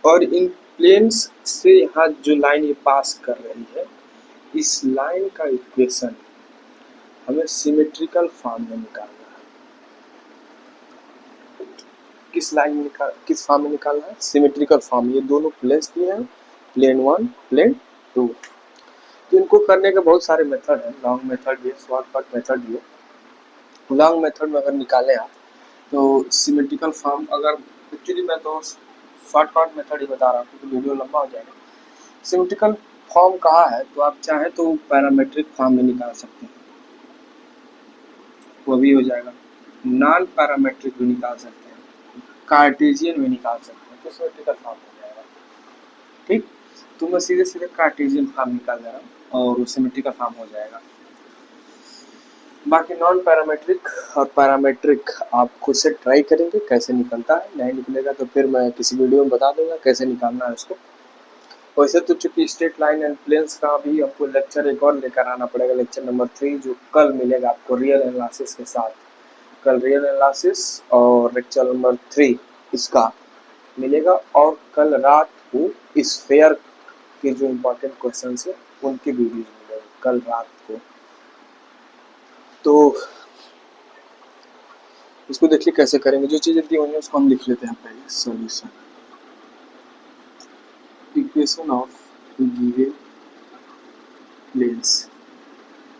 S1: और इन प्लेन्स से यहाँ जो लाइन ये पास कर रही है इस लाइन का इक्वेशन हमें सिमेट्रिकल फॉर्म में निकालना है। किस फॉर्म में निकालना है, सिमेट्रिकल फॉर्म। ये दोनों प्लेन्स दिए हैं, प्लेन 1 प्लेन 2। तो इनको करने के बहुत सारे मेथड हैं, लॉन्ग मेथड भी है, शॉर्टकट मेथड भी है। लॉन्ग मेथड में अगर निकालें आप तो सिमेट्रिकल फॉर्म, अगर एक्चुअली मैं तो शॉर्टकट मेथड ही बता रहा हूँ क्योंकि वीडियो लंबा हो जाएगा। सिमेट्रिकल फॉर्म कहाँ है, तो आप चाहें तो पैरामेट्रिक फॉर्म में निकाल सकते हैं, वो भी हो जाएगा। नॉन पैरामेट्रिक भी निकाल सकते हैं, कार्टेशियन भी निकाल सकते हैं, तो सिमेट्रिकल फॉर्म हो जाएगा। ठीक, तो मैं सीधे सीधे कार्टेशियन फॉर्म निकाल दे रहा हूँ और वो सिमेट्रिकल फॉर्म हो जाएगा। बाकी नॉन पैरामेट्रिक और पैरामेट्रिक आप खुद से ट्राई करेंगे कैसे निकलता है, नहीं निकलेगा तो फिर मैं किसी वीडियो में बता दूंगा कैसे निकालना है उसको। वैसे तो चूंकि स्ट्रेट लाइन एंड प्लेन्स का भी आपको लेक्चर एक और लेकर आना पड़ेगा, लेक्चर नंबर 3, जो कल मिलेगा आपको रियल एनालिसिस के साथ। कल रियल एनालिसिस और लेक्चर नंबर 3 इसका मिलेगा, और कल रात को स्फेयर के जो इम्पोर्टेंट क्वेश्चन है उनकी वीडियोज मिलेगी कल रात को। तो इसको देखिए कैसे करेंगे, जो चीज़ें दी हुई है उसको हम लिख लेते हैं पहले। Solution, equation of given planes.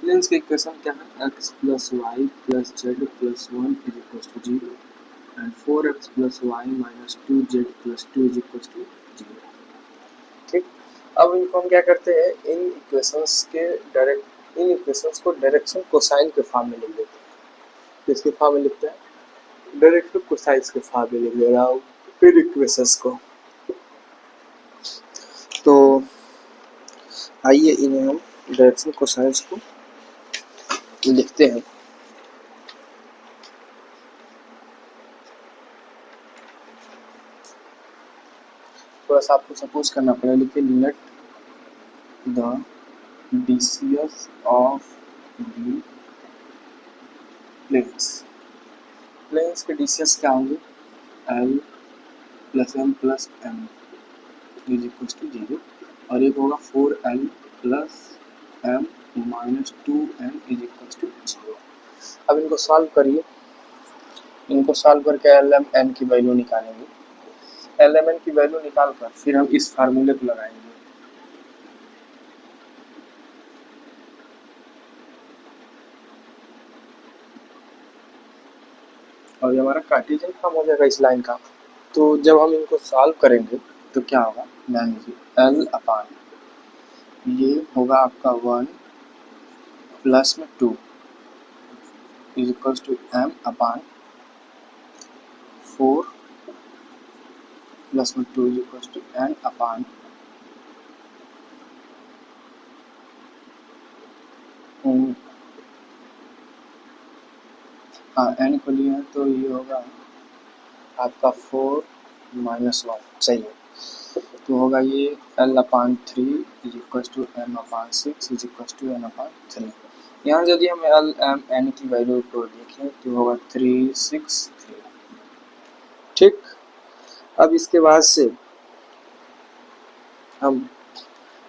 S1: Planes के इक्वेशन क्या है, x plus Y plus Z plus 1 is equal to 0 and 4x plus Y minus 2z plus 2 is equal to 0। ठीक, अब इनको हम क्या करते हैं, इन इक्वेशंस को डायरेक्शन कोसाइन के फॉर्म में लिख देते हैं। किसके फॉर्म में लिखते हैं, डायरेक्शन कोसाइन के फॉर्म में लिख दे रहा हूँ इन इक्वेशंस को। तो आइए इन्हें हम डायरेक्शन कोसाइन को लिखते हैं। थोड़ा सा आपको सपोज करना पड़ेगा, लिखिए let the DCs of the planes. Planes के डीसीएस क्या होंगे, L plus M plus M is equal to 0, और एक होगा 4l plus M minus 2m is equal to 0। अब इनको सॉल्व करिए, इनको सॉल्व करके एल एम एन की वैल्यू निकालेंगे। एल एम एन की वैल्यू निकाल कर फिर हम इस फार्मूले को लगाएंगे, और ये हमारा कार्टेशियन फॉर्म हो जाएगा इस लाइन का। तो जब हम इनको सॉल्व करेंगे तो क्या होगा, ध्यान दीजिए, एल अपान ये होगा आपका 1 प्लस में 2 is equal to M upon 4 plus में 2 is equal to N upon N को लिया है तो ये होगा आपका 4 माइनस 1, सही है। तो होगा ये L upon 3 is equal to M upon 6 is equal to N upon 3। यहाँ यदि हम एल एम एन की वैल्यू को देखें तो होगा 363। ठीक, अब इसके बाद से हम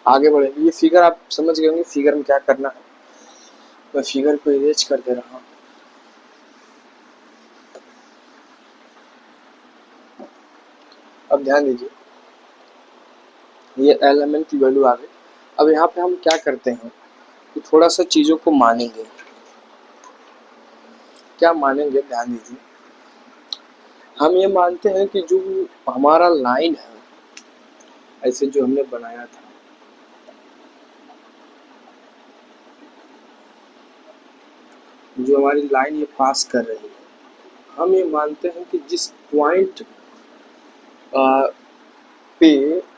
S1: आगे बढ़ेंगे। ये फिगर आप समझ गए होंगे फिगर में क्या करना है, मैं फिगर को इरेज कर दे रहा हूँ। अब ध्यान दीजिए, ये एल एम एन की वैल्यू आ गई। अब यहाँ पे हम क्या करते हैं कि थोड़ा सा चीज़ों को मानेंगे। क्या मानेंगे, ध्यान दीजिए, हम ये मानते हैं कि जो हमारा लाइन है ऐसे जो हमने बनाया था, जो हमारी लाइन ये पास कर रही है, हम ये मानते हैं कि जिस पॉइंट पे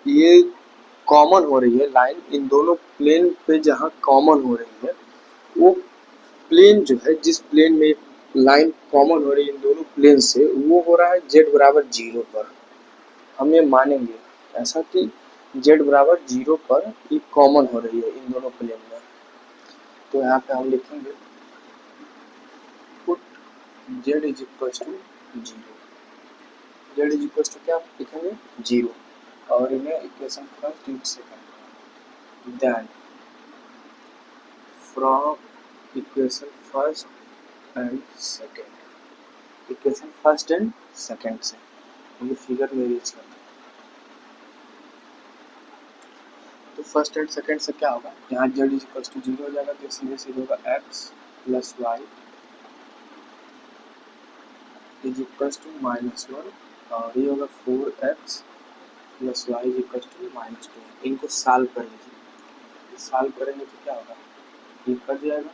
S1: ये कॉमन हो रही है लाइन, इन दोनों प्लेन पे जहाँ कॉमन हो रही है, वो प्लेन जो है, जिस प्लेन में लाइन कॉमन हो रही है इन दोनों प्लेन से, वो हो रहा है z बराबर 0 पर। हम ये मानेंगे ऐसा कि z बराबर 0 पर ये कॉमन हो रही है इन दोनों प्लेन में। तो यहाँ पे हम लिखेंगे put z is equal to 0। z is equal to क्या लिखेंगे, 0, और इन्हें equation first and second, then from equation first and second, equation first and second से ये फिगर में रीच करना है। तो फर्स्ट एंड सेकंड से क्या होगा, यहाँ z इज इक्वल टू 0 हो जाएगा, तो सीधे सीधे होगा x plus Y is equal to -1, और ये होगा 4x plus Y is equal to -2। इनको सॉल्व कर लीजिए, सॉल्व करेंगे तो क्या होगा, ये कट जाएगा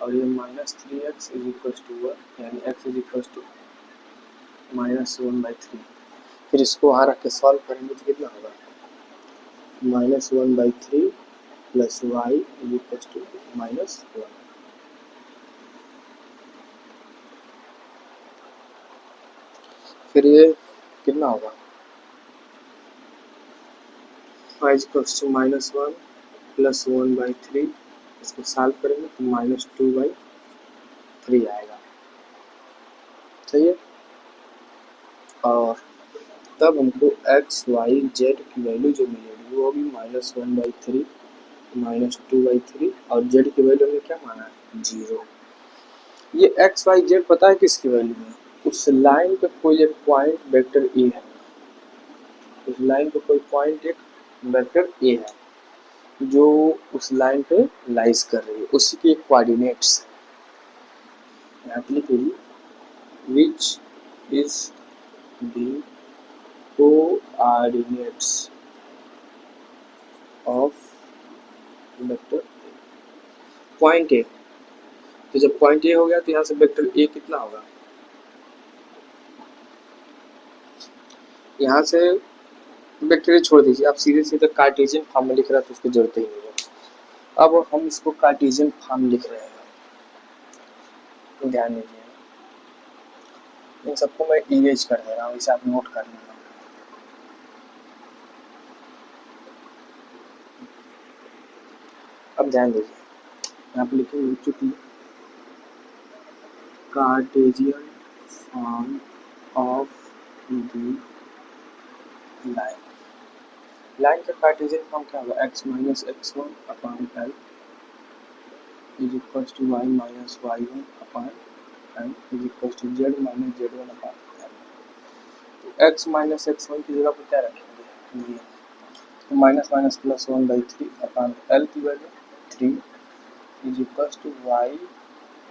S1: और ये -3x इज इक्वल टू 1, यानी x इज इक्वल टू -1/3। फिर इसको वहाँ रख के सॉल्व करेंगे तो कितना होगा, -1/3 plus y is equal to -1। फिर ये कितना होगा, y is equal to -1 plus 1/3, इसको सॉल्व करेंगे तो -2/3 आएगा। सही है। और तब हमको x y z की वैल्यू जो मिलेगी वो भी -1/3 -2/3 और z की वैल्यू हमने क्या माना है, 0। ये x y z पता है किसकी वैल्यू है, उस लाइन पे कोई एक पॉइंट वेक्टर ए है, उस लाइन पे कोई पॉइंट एक वेक्टर ए है जो उस लाइन पे लाइज कर रही है, उसी के कोऑर्डिनेट्स यहाँ पे लिखिए, विच is the coordinates of vector point A. तो जब पॉइंट ए हो गया तो यहाँ से वेक्टर ए कितना होगा, यहाँ से वेक्टर ए छोड़ दीजिए, आप सीधे सीधे कार्टेशियन फॉर्म में लिख रहा है तो उसकी जरूरत ही नहीं है। अब हम इसको कार्टेशियन फॉर्म लिख रहे हैं, ध्यान दीजिए, इन सबको मैं इरेज कर दे रहा हूँ, इसे आप नोट कर लेना। अब ध्यान दीजिए, यहाँ पे लिखेंगे चूंकि Cartesian form of the line का कार्टेशियन फॉर्म क्या होगा, x minus x1 upon l is equal to y minus y1 upon l is equal to z minus z1 upon l। तो x माइनस x1 की जगह पर क्या रखेंगे, ये तो minus minus plus 1/3 upon l की value 3 is equal to y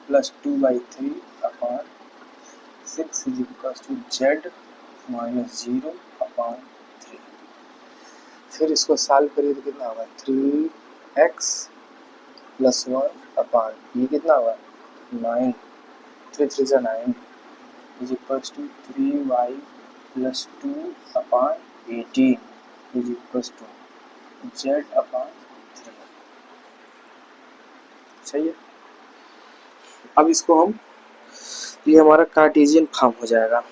S1: plus 2/3 upon 6 is equal to z minus 0 upon 3। फिर इसको सॉल्व करिए तो कितना होगा, 3x प्लस 1 अपॉन ये कितना होगा 9, 3 3 से 9 is equal to 3y plus 2 upon 18 is equal to z upon 3। सही है। अब इसको हम, ये हमारा कार्टेशियन फॉर्म हो जाएगा।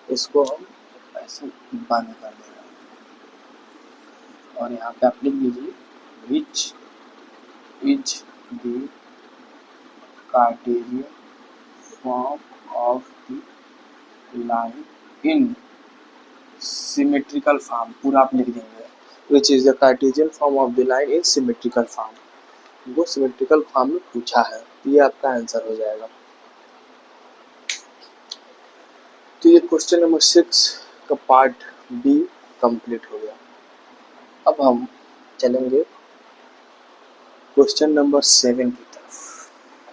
S1: इसको हम ऐसे बंद कर देंगे और यहाँ पे आप लिख दीजिए, विच is the Cartesian form of the line in symmetrical form, पूरा आप लिख देंगे, विच is the Cartesian form of the line in symmetrical form. वो सिमेट्रिकल फॉर्म में पूछा है, ये आपका आंसर हो जाएगा। तो ये क्वेश्चन नंबर 6 का पार्ट बी कंप्लीट हो गया। अब हम चलेंगे क्वेश्चन नंबर 7 की तरफ।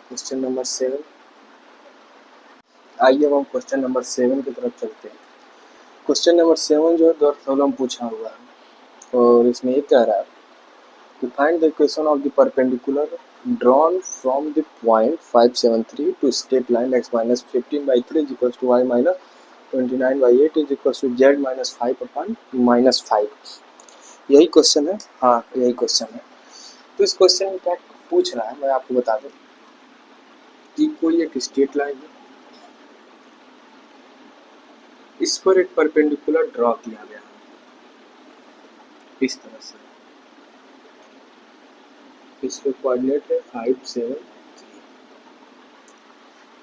S1: क्वेश्चन नंबर 7, आइए अब हम क्वेश्चन नंबर 7 की तरफ चलते हैं। क्वेश्चन नंबर 7 जो है डॉट प्रॉब्लम पूछा हुआ है और इसमें ये कह रहा है to find the equation of the perpendicular drawn from the point 573 to straight line x minus 15/3 is equals to y minus 29/8 is equals to z minus 5 upon minus 5। यही क्वेश्चन है, हाँ यही क्वेश्चन है। तो इस क्वेश्चन में क्या पूछ रहा है मैं आपको बता दूं कि कोई एक स्ट्रेट लाइन है, इस पर एक परपेंडिकुलर ड्रॉ किया गया है इस तरह से, इसके कोऑर्डिनेट है 5 7 3।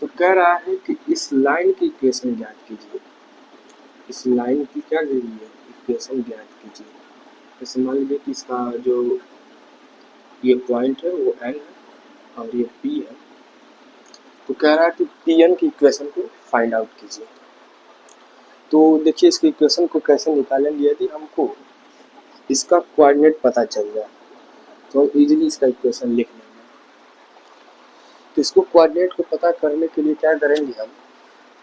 S1: तो कह रहा है कि इस लाइन की इक्वेशन ज्ञात कीजिए, इस लाइन की क्या कीजिए, इक्वेशन ज्ञात कीजिए। जैसे मान लीजिए कि इसका जो ये पॉइंट है वो n है और ये p है, तो कह रहा है कि pn की इक्वेशन को फाइंड आउट कीजिए। तो देखिए इसकी इक्वेशन को कैसे निकालेंगे, यदि हमको इसका कोऑर्डिनेट पता चल जाए तो हम इजीली इसका इक्वेशन लिख लेंगे। तो इसको कोऑर्डिनेट को पता करने के लिए क्या करेंगे हम,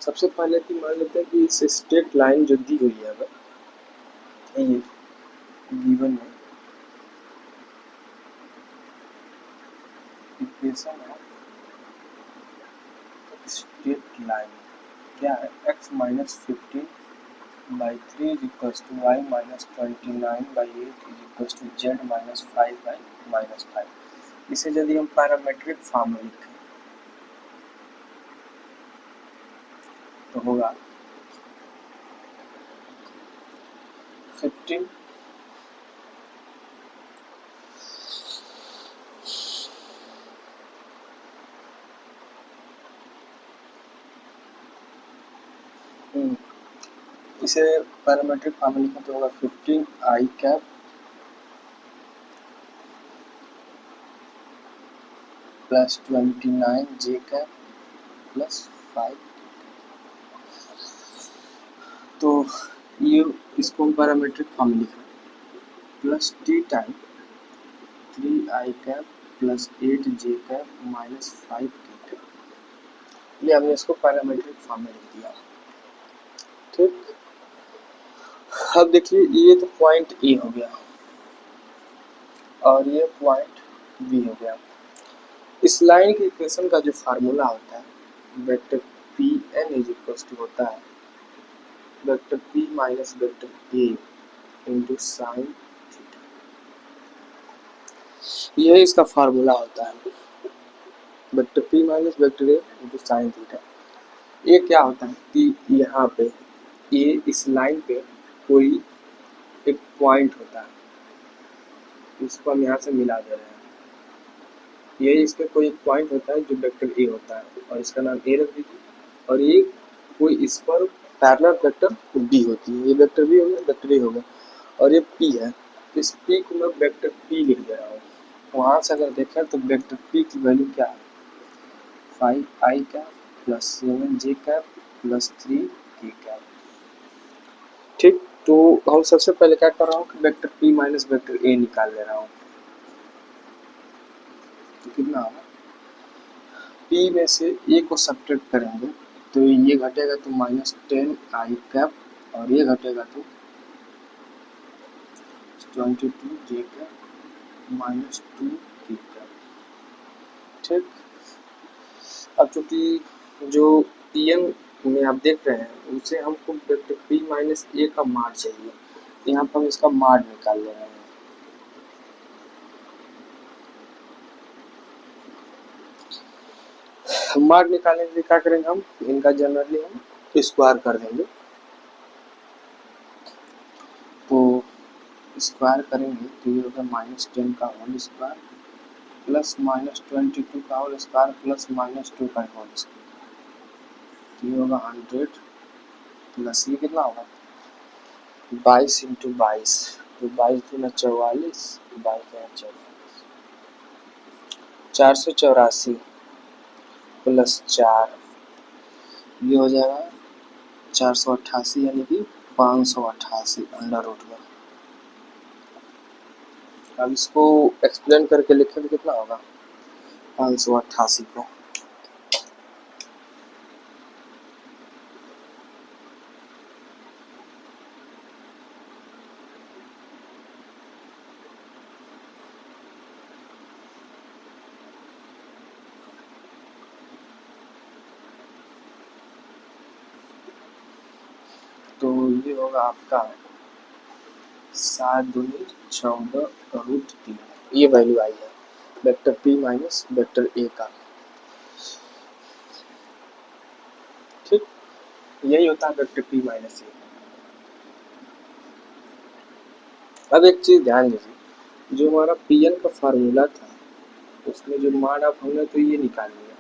S1: सबसे पहले कि मान लेते हैं कि इस स्ट्रेट लाइन जो दी हुई है अगर ये गिवन है इक्वेशन है स्ट्रेट लाइन क्या है x minus 15/3 is equal to y minus 29/8 is equal to z minus 5/-5। इसे यदि हम पैरामेट्रिक फॉर्म में लिखें तो होगा 15 इसे पैरामेट्रिक फॉर्म में लिखें तो होगा 15 आई कैप प्लस 29 जे कैप प्लस 5। तो ये इसको हम पैरामेट्रिक फॉर्म में लिख रहे हैं प्लस टी टाइम 3 आई कैप प्लस 8 जे कैप माइनस 5 टी कैप। ये हमने इसको पैरामेट्रिक फॉर्म में लिख दिया। ठीक, अब देखिए ये तो पॉइंट ए हो गया और ये पॉइंट बी हो गया। इस लाइन के इक्वेशन का जो फार्मूला होता है vector P N is equal to होता है वेक्टर पी माइनस वेक्टर ए इंटू साइन थीटा। यह इसका फार्मूला होता है वेक्टर पी माइनस वेक्टर ए इंटू साइन थीटा। ये क्या होता है कि यहाँ पे ये इस लाइन पे कोई एक पॉइंट होता है, इसको हम यहाँ से मिला दे रहे हैं। ये इस पे कोई एक पॉइंट होता है जो वेक्टर ए होता है और इसका नाम ए रख दीजिए, और ये कोई इस पर पैरेलल वेक्टर बी होती है। ये वेक्टर बी हो गया, वेक्टर ए हो गया, और ये पी है। इस पी को मैं वेक्टर पी लिख दे रहा हूँ। वहाँ से अगर देखें तो वेक्टर पी की वैल्यू क्या है 5 आई cap plus 7 J cap plus 3 K cap. ठीक, तो हम सबसे पहले क्या कर रहा हूँ कि वेक्टर पी माइनस वेक्टर ए निकाल ले रहा हूँ। तो कितना होगा पी में से ए को सब्ट्रैक्ट करेंगे तो ये घटेगा तो माइनस 10 आई कैप और ये घटेगा तो 22 जे कैप माइनस 2 के कैप। ठीक, अब चूंकि जो पी एन में आप देख रहे हैं उसे हमको वेक्टर पी माइनस ए का माड चाहिए, यहाँ पर हम इसका माड निकाल ले रहे हैं। माड निकालने के लिए क्या करेंगे हम इनका जनरली हम स्क्वायर कर देंगे। तो स्क्वायर करेंगे तो ये होगा माइनस 10 का होल स्क्वायर प्लस माइनस 22 का होल स्क्वायर प्लस माइनस 2 का होल स्क्वायर। तो ये होगा 100 प्लस ये कितना होगा 22 इंटू 22, तो 22 दूना 44, 22 484 प्लस 4, ये हो जाएगा 488 यानी कि 588 अंडर रूट में। अब इसको एक्सप्लेन करके लिखें तो कितना होगा 588 को तो ये होगा आपका 7 दूनी 14 रूट 3। ये वैल्यू आई है वेक्टर पी माइनस वेक्टर ए का। ठीक, यही होता है वेक्टर पी माइनस ए। अब एक चीज ध्यान दीजिए, जो हमारा पी एन का फार्मूला था उसमें जो मान आप हमने तो ये निकाल लिया,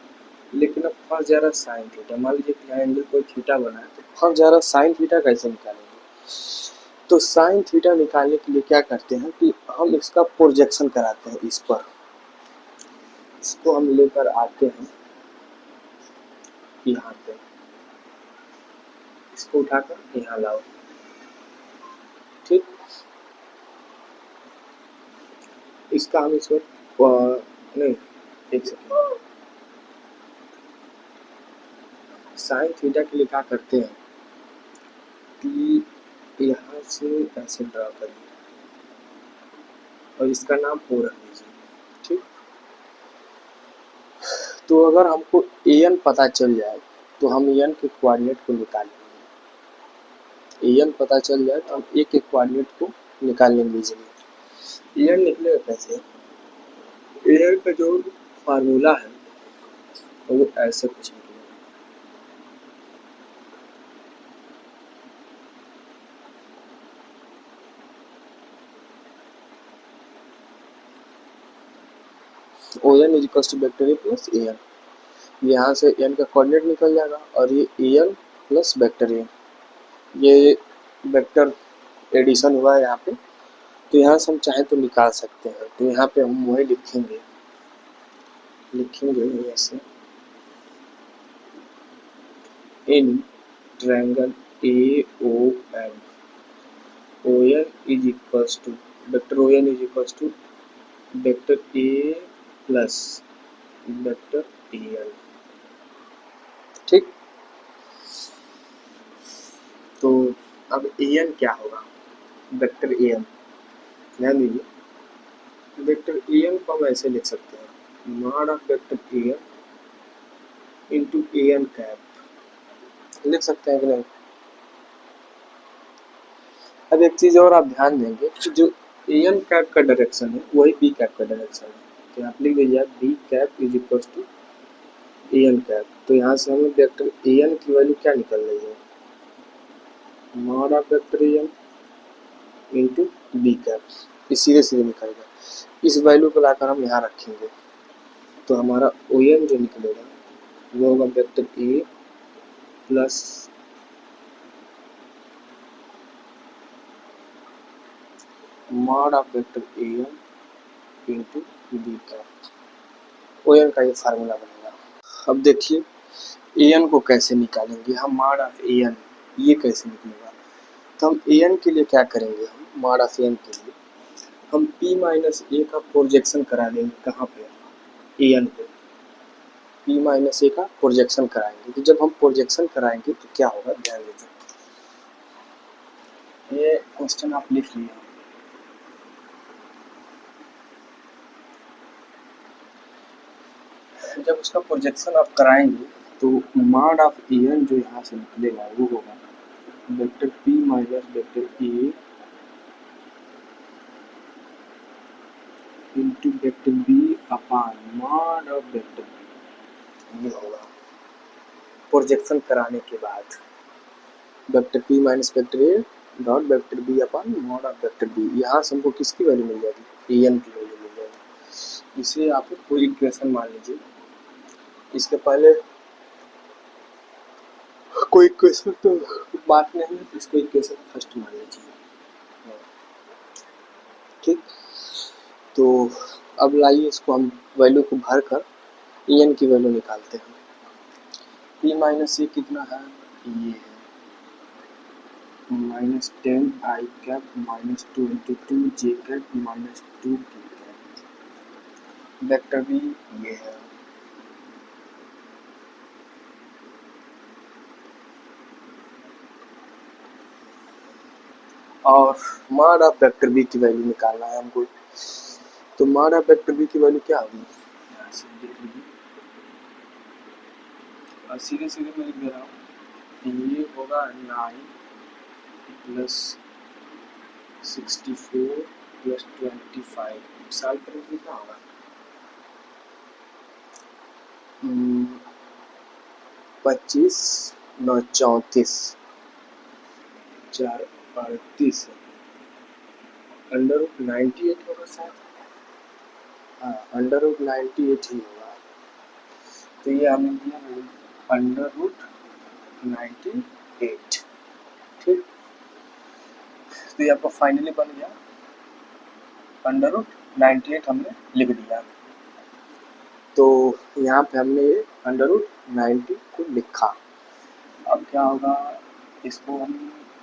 S1: लेकिन अब फंस जा रहा साइन थीटा। मान लीजिए कि एंगल कोई थीटा बना है तो फंस जा रहा साइन थीटा कैसे निकालेंगे। तो साइन थीटा निकालने के लिए क्या करते हैं कि हम इसका प्रोजेक्शन कराते हैं इस पर। इसको हम लेकर आते हैं यहाँ पे, इसको उठाकर यहाँ लाओ। ठीक, इसका हम इसमें नहीं एक सेकेंड, साइन थीटा के लिए क्या करते हैं कि यहाँ से ऐसे ड्रा करिए और इसका नाम ओ रख दीजिए। ठीक, तो अगर हमको एन पता चल जाए तो हम एन के कोऑर्डिनेट को निकालेंगे। एन पता चल जाए तो हम ए के कोऑर्डिनेट को निकाल लेंगे इजीली। एन निकलेगा कैसे? एन का जो फार्मूला है वो ऐसे कुछ निकलेगा। O N is equal to vector A plus A N. यहाँ से एन का कोऑर्डिनेट निकल जाएगा और ये A N plus vector A, ये वेक्टर एडिशन हुआ है यहाँ पे। तो यहाँ से हम चाहे तो निकाल सकते हैं। तो यहाँ पे हम वही लिखेंगे ऐसे in triangle A O N, O N is equal to vector O N is equal to vector A plus vector A N. ठीक, तो अब ए एन क्या होगा? वेक्टर ए एन, ध्यान दीजिए, वेक्टर ए एन को हम ऐसे लिख सकते हैं mod of vector A N into A N cap, लिख सकते हैं कि नहीं? अब एक चीज और आप ध्यान देंगे कि जो ए एन कैप का डायरेक्शन है वही बी कैप का डायरेक्शन है। तो आप लिख दीजिए B cap is equal to A N cap. तो यहाँ से हमें वेक्टर ए एन की वैल्यू क्या निकल रही है? Mod of vector A N into B cap, ये सीधे सीधे निकलेगा। इस वैल्यू को लाकर हम यहाँ रखेंगे तो हमारा ओ एन जो निकलेगा वो होगा vector A plus mod of vector A N into B cap. O N का ये फार्मूला बनेगा। अब देखिए ए एन को कैसे निकालेंगे हम, मॉड ऑफ ए एन ये कैसे निकलेगा? तो हम ए एन के लिए क्या करेंगे, हम मॉड ऑफ ए एन के लिए हम p माइनस ए का प्रोजेक्शन करा देंगे। कहाँ पे? ए एन पे p माइनस ए का प्रोजेक्शन कराएंगे। तो जब हम प्रोजेक्शन कराएंगे तो क्या होगा, ध्यान दीजिए, ये क्वेश्चन आप लिख लिए। जब उसका प्रोजेक्शन आप कराएंगे तो मॉड ऑफ ए एन जो यहाँ से निकलेगा वो होगा vector p minus vector A into vector B upon mod of vector B. ये होगा प्रोजेक्शन कराने के बाद vector p minus vector A dot vector B upon mod of vector B. यहाँ से हमको किसकी वैल्यू मिल जाएगी? ए एन की वैल्यू मिल जाएगी। इसे आप कोई इक्वेशन मान लीजिए, इसके पहले कोई इक्वेशन तो बात नहीं है, तो इसको इक्वेशन फर्स्ट मान लीजिए। ठीक, तो अब लाइए इसको हम वैल्यू को भर कर ई एन की वैल्यू निकालते हैं। पी माइनस ए कितना है? ये है माइनस 10 आई कैप माइनस 2 इंटू 2 जे कैप माइनस 2 के कैप। वेक्टर बी ये है, और मॉड ऑफ वेक्टर बी की वैल्यू निकालना है हमको। तो मॉड ऑफ वेक्टर बी की वैल्यू क्या होगी? सीधे सीधे मैं लिख दे रहा हूँ, ये होगा 9 प्लस 64 प्लस 25 साल पर कितना होगा? 25 9 34 4 38 अंडर रूट 98 होगा शायद। हाँ, अंडर रूट 98 ही होगा। तो ये हमें दिया अंडर रूट 98। ठीक, तो ये आपका फाइनली बन गया अंडर रूट 98 हमने लिख दिया। तो यहाँ पे हमने ये अंडर रूट 90 को लिखा। अब क्या होगा, इसको हम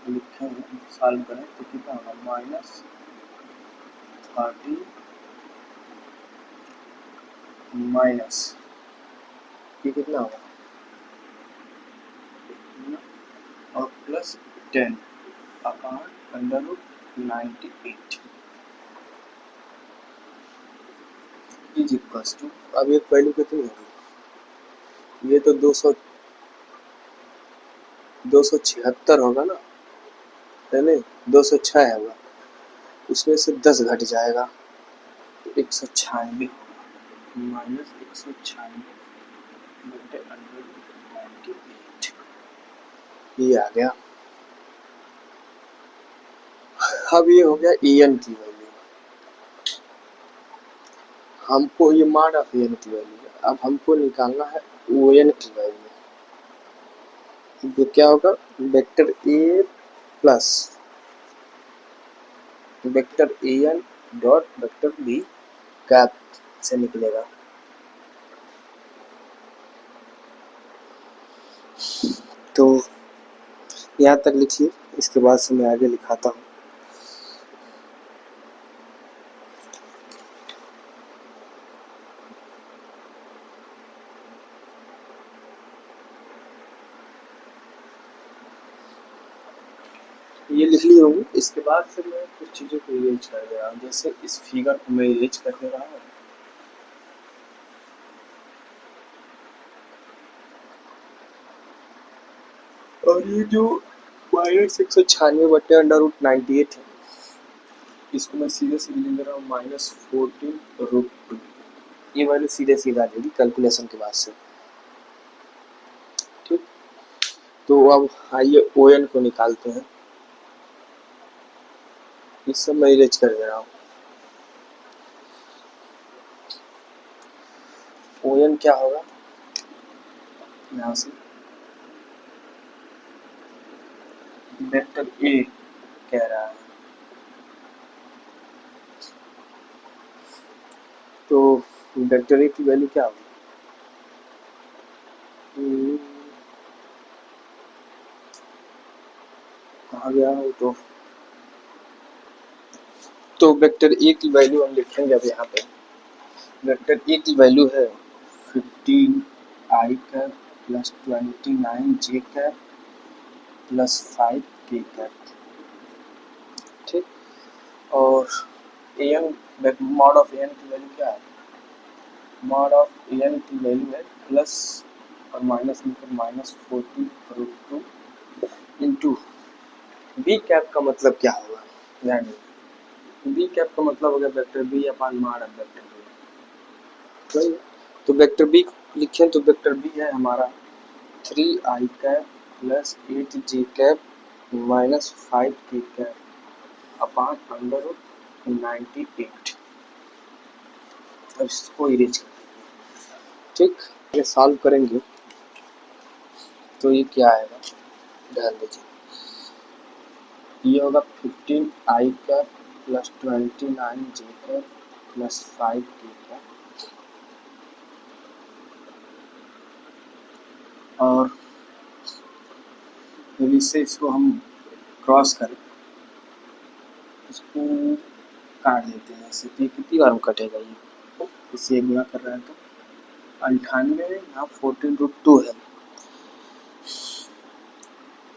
S1: लिखेंगे, सॉल्व करें तो कितना होगा? माइनस 30 माइनस ये कितना होगा? Plus 10 upon under root 98 is equals to, अब एक वैल्यू कितनी होगी, ये तो 276 होगा ना, नहीं 206 होगा, उसमें से 10 घट जाएगा तो 196 होगा, माइनस 196 बटे अंडर रूट 98, ये आ गया। अब ये हो गया en की वैल्यू, हमको ये मॉड ऑफ en की वैल्यू है, अब हमको निकालना है on की वैल्यू। ये क्या होगा, vector a plus vector an dot vector b cap से निकलेगा। तो यहाँ तक लिखिए, इसके बाद से मैं आगे लिखाता हूँ। ये लिख ली होंगी, इसके बाद से मैं कुछ चीज़ों को इरेज कर दे रहा हूँ, जैसे इस फिगर को मैं इरेज कर दे रहा हूँ। और ये जो माइनस 196 बटे अंडर रूट 98 है, इसको मैं सीधे सीधे लिख दे रहा हूँ -14√2। ये वैल्यू सीधे सीधा देगी कैलकुलेशन के बाद से, ठीक। तो अब आइए ON को निकालते हैं, इस सब मैं इरेज कर दे रहा हूँ। ON क्या होगा, यहाँ से वेक्टर A कह रहा है, तो वेक्टर A की वैल्यू क्या होगी, कहाँ गया वो, तो वेक्टर A की वैल्यू हम लिखेंगे अब यहाँ पे। वेक्टर A की वैल्यू है 15i cap plus 29j cap plus 5k cap, ठीक। और an मॉड ऑफ an की वैल्यू क्या है, मॉड ऑफ an की वैल्यू है प्लस और माइनस मिलकर -14√2 इंटू बी कैप का मतलब क्या होगा, ध्यान दीजिए, बी कैप का मतलब हो गया vector B upon mod of vector B. तो वेक्टर बी लिखें तो वेक्टर बी है हमारा 3i cap plus 8j cap minus 5k cap upon under root 98। अब इसको इरेज कर, ठीक। ये सॉल्व करेंगे तो ये क्या आएगा, ध्यान दीजिए, ये होगा 15i cap plus 29j cap plus 5k cap, और यदि से इसको हम क्रॉस करें, इसको काट देते हैं ऐसे, तो कितनी बार में कटेगा, ये इसे गुणा कर रहा है तो 98 यहाँ 14√2 है,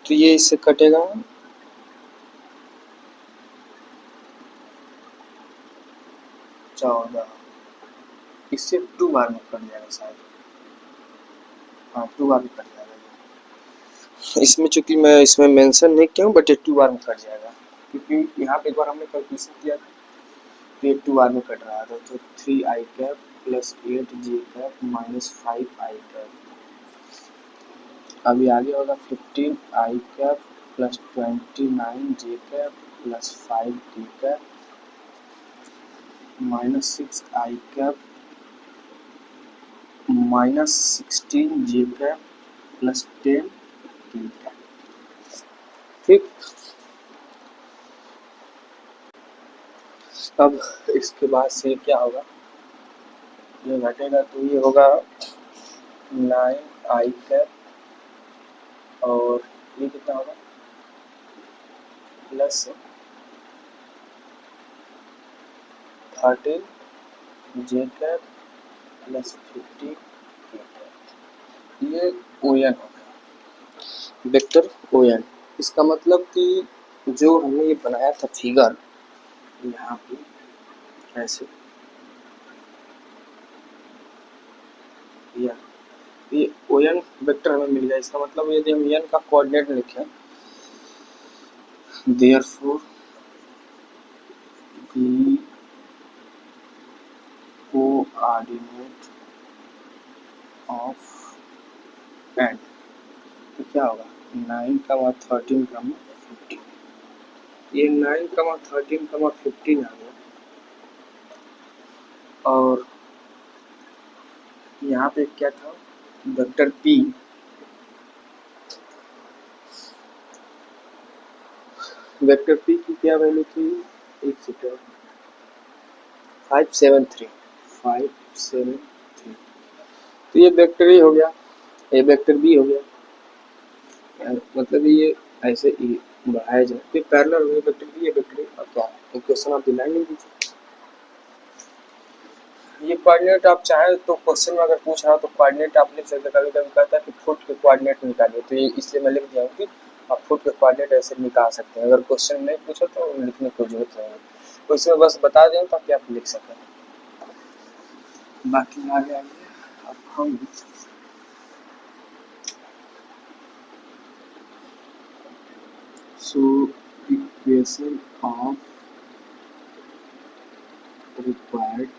S1: तो ये इससे कटेगा 14, इससे 2 बार में कट जाएगा शायद, हाँ 2 बार में कट जाएगा। इसमें चूंकि मैं इसमें मेंशन नहीं किया हूँ, बट 2 बार में कट जाएगा, क्योंकि यहाँ पे एक बार हमने कैलकुलेशन किया था तो 2 बार में कट रहा था। तो 3i cap plus 8j cap minus 5i cap, अभी आगे होगा 15i cap plus 29j cap plus 5k cap minus 6i cap minus 16j cap plus 10k cap, ठीक। अब इसके बाद से क्या होगा, ये घटेगा तो ये होगा 9i कैप, और ये कितना होगा plus 13j cap plus 50k cap, ये ON होगा, वेक्टर ON। इसका मतलब कि जो हमने ये बनाया था फिगर यहाँ पे ऐसे, ये ओ एन वेक्टर हमें मिल गया। इसका मतलब यदि हम एन का कोऑर्डिनेट लिखें, therefore the coordinate of N, तो क्या होगा 9, 13, 15। ये 9, 13, 15 आ गया। और यहाँ पे क्या था, वेक्टर पी, वेक्टर पी की क्या वैल्यू थी, एक सेकेंड, 573, 573। तो ये वेक्टर ए हो गया, ये वेक्टर बी हो गया। मतलब ये ऐसे ही बढ़ाया जाए तो पैरेलल हो गया वेक्टर बी, ये वेक्टर ए। और क्या इक्वेशन आप दिलाई नहीं दीजिए। ये कोऑर्डिनेट आप चाहें तो क्वेश्चन में अगर पूछ रहा हो तो कोऑर्डिनेट आप लिख सकते हैं। कभी कभी कहता है कि फुट के कोऑर्डिनेट निकालिए, तो ये इसलिए मैं लिख दिया हूँ कि आप फुट के कोऑर्डिनेट ऐसे निकाल सकते हैं। अगर क्वेश्चन नहीं पूछो तो लिखने की जरूरत नहीं है, तो इसमें बस बता दें ताकि आप लिख सकें। बाकी आगे आइए, अब हम इक्वेशन ऑफ रिक्वायर्ड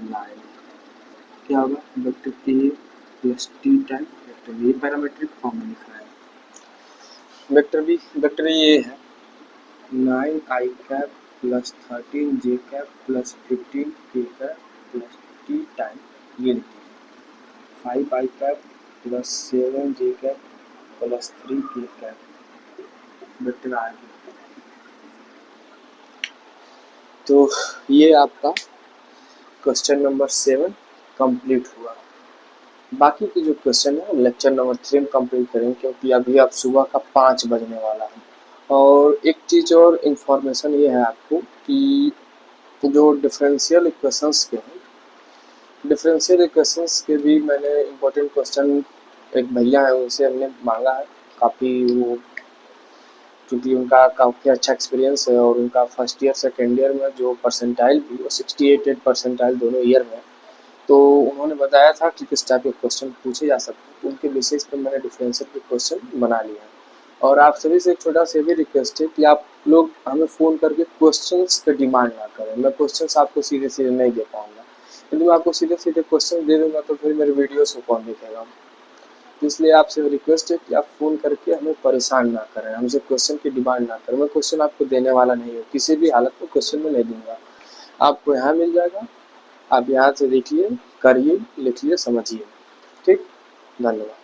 S1: लाइन क्या होगा, वेक्टर ए plus T time vector B, parametric form में लिखा है। वेक्टर ये है 9i cap plus 13 J cap plus 15 K cap plus T time, ये लिखिए 5i cap plus 7 J cap plus 3 K cap vector आ गया। तो ये आपका क्वेश्चन नंबर 7 कंप्लीट हुआ। बाकी के जो क्वेश्चन है लेक्चर नंबर 3 में कंप्लीट करेंगे, क्योंकि अभी आप सुबह का 5 बजने वाला है। और एक चीज़ और इन्फॉर्मेशन ये है आपको कि जो डिफरेंशियल इक्वेशंस के हैं, डिफरेंशियल इक्वेशंस के भी मैंने इम्पोर्टेंट क्वेश्चन एक भैया है उनसे हमने मांगा है। काफ़ी वो क्योंकि उनका काफ़ी अच्छा एक्सपीरियंस है और उनका फर्स्ट ईयर सेकेंड ईयर में जो परसेंटाइल थी वो 68 परसेंटाइल दोनों ईयर में। तो उन्होंने बताया था कि किस टाइप के क्वेश्चन पूछे जा सकते हैं, तो उनके बेसिस पे मैंने डिफरेंशियल के क्वेश्चन बना लिया है। और आप सभी से एक छोटा सा भी रिक्वेस्ट है कि आप लोग हमें फ़ोन करके क्वेश्चंस पे डिमांड ना करें। मैं क्वेश्चंस आपको सीधे सीधे नहीं दे पाऊँगा, यदि मैं आपको सीधे सीधे क्वेश्चन दे दूँगा तो फिर मेरे वीडियोज़ को कौन देखेगा। तो इसलिए आपसे रिक्वेस्ट है कि आप फ़ोन करके हमें परेशान ना करें, हमसे क्वेश्चन की डिमांड ना करें। मैं क्वेश्चन आपको देने वाला नहीं हूँ, किसी भी हालत में क्वेश्चन में नहीं दूँगा। आपको यहाँ मिल जाएगा, आप यहाँ से देखिए, करिए, लिखिए, समझिए। ठीक, धन्यवाद।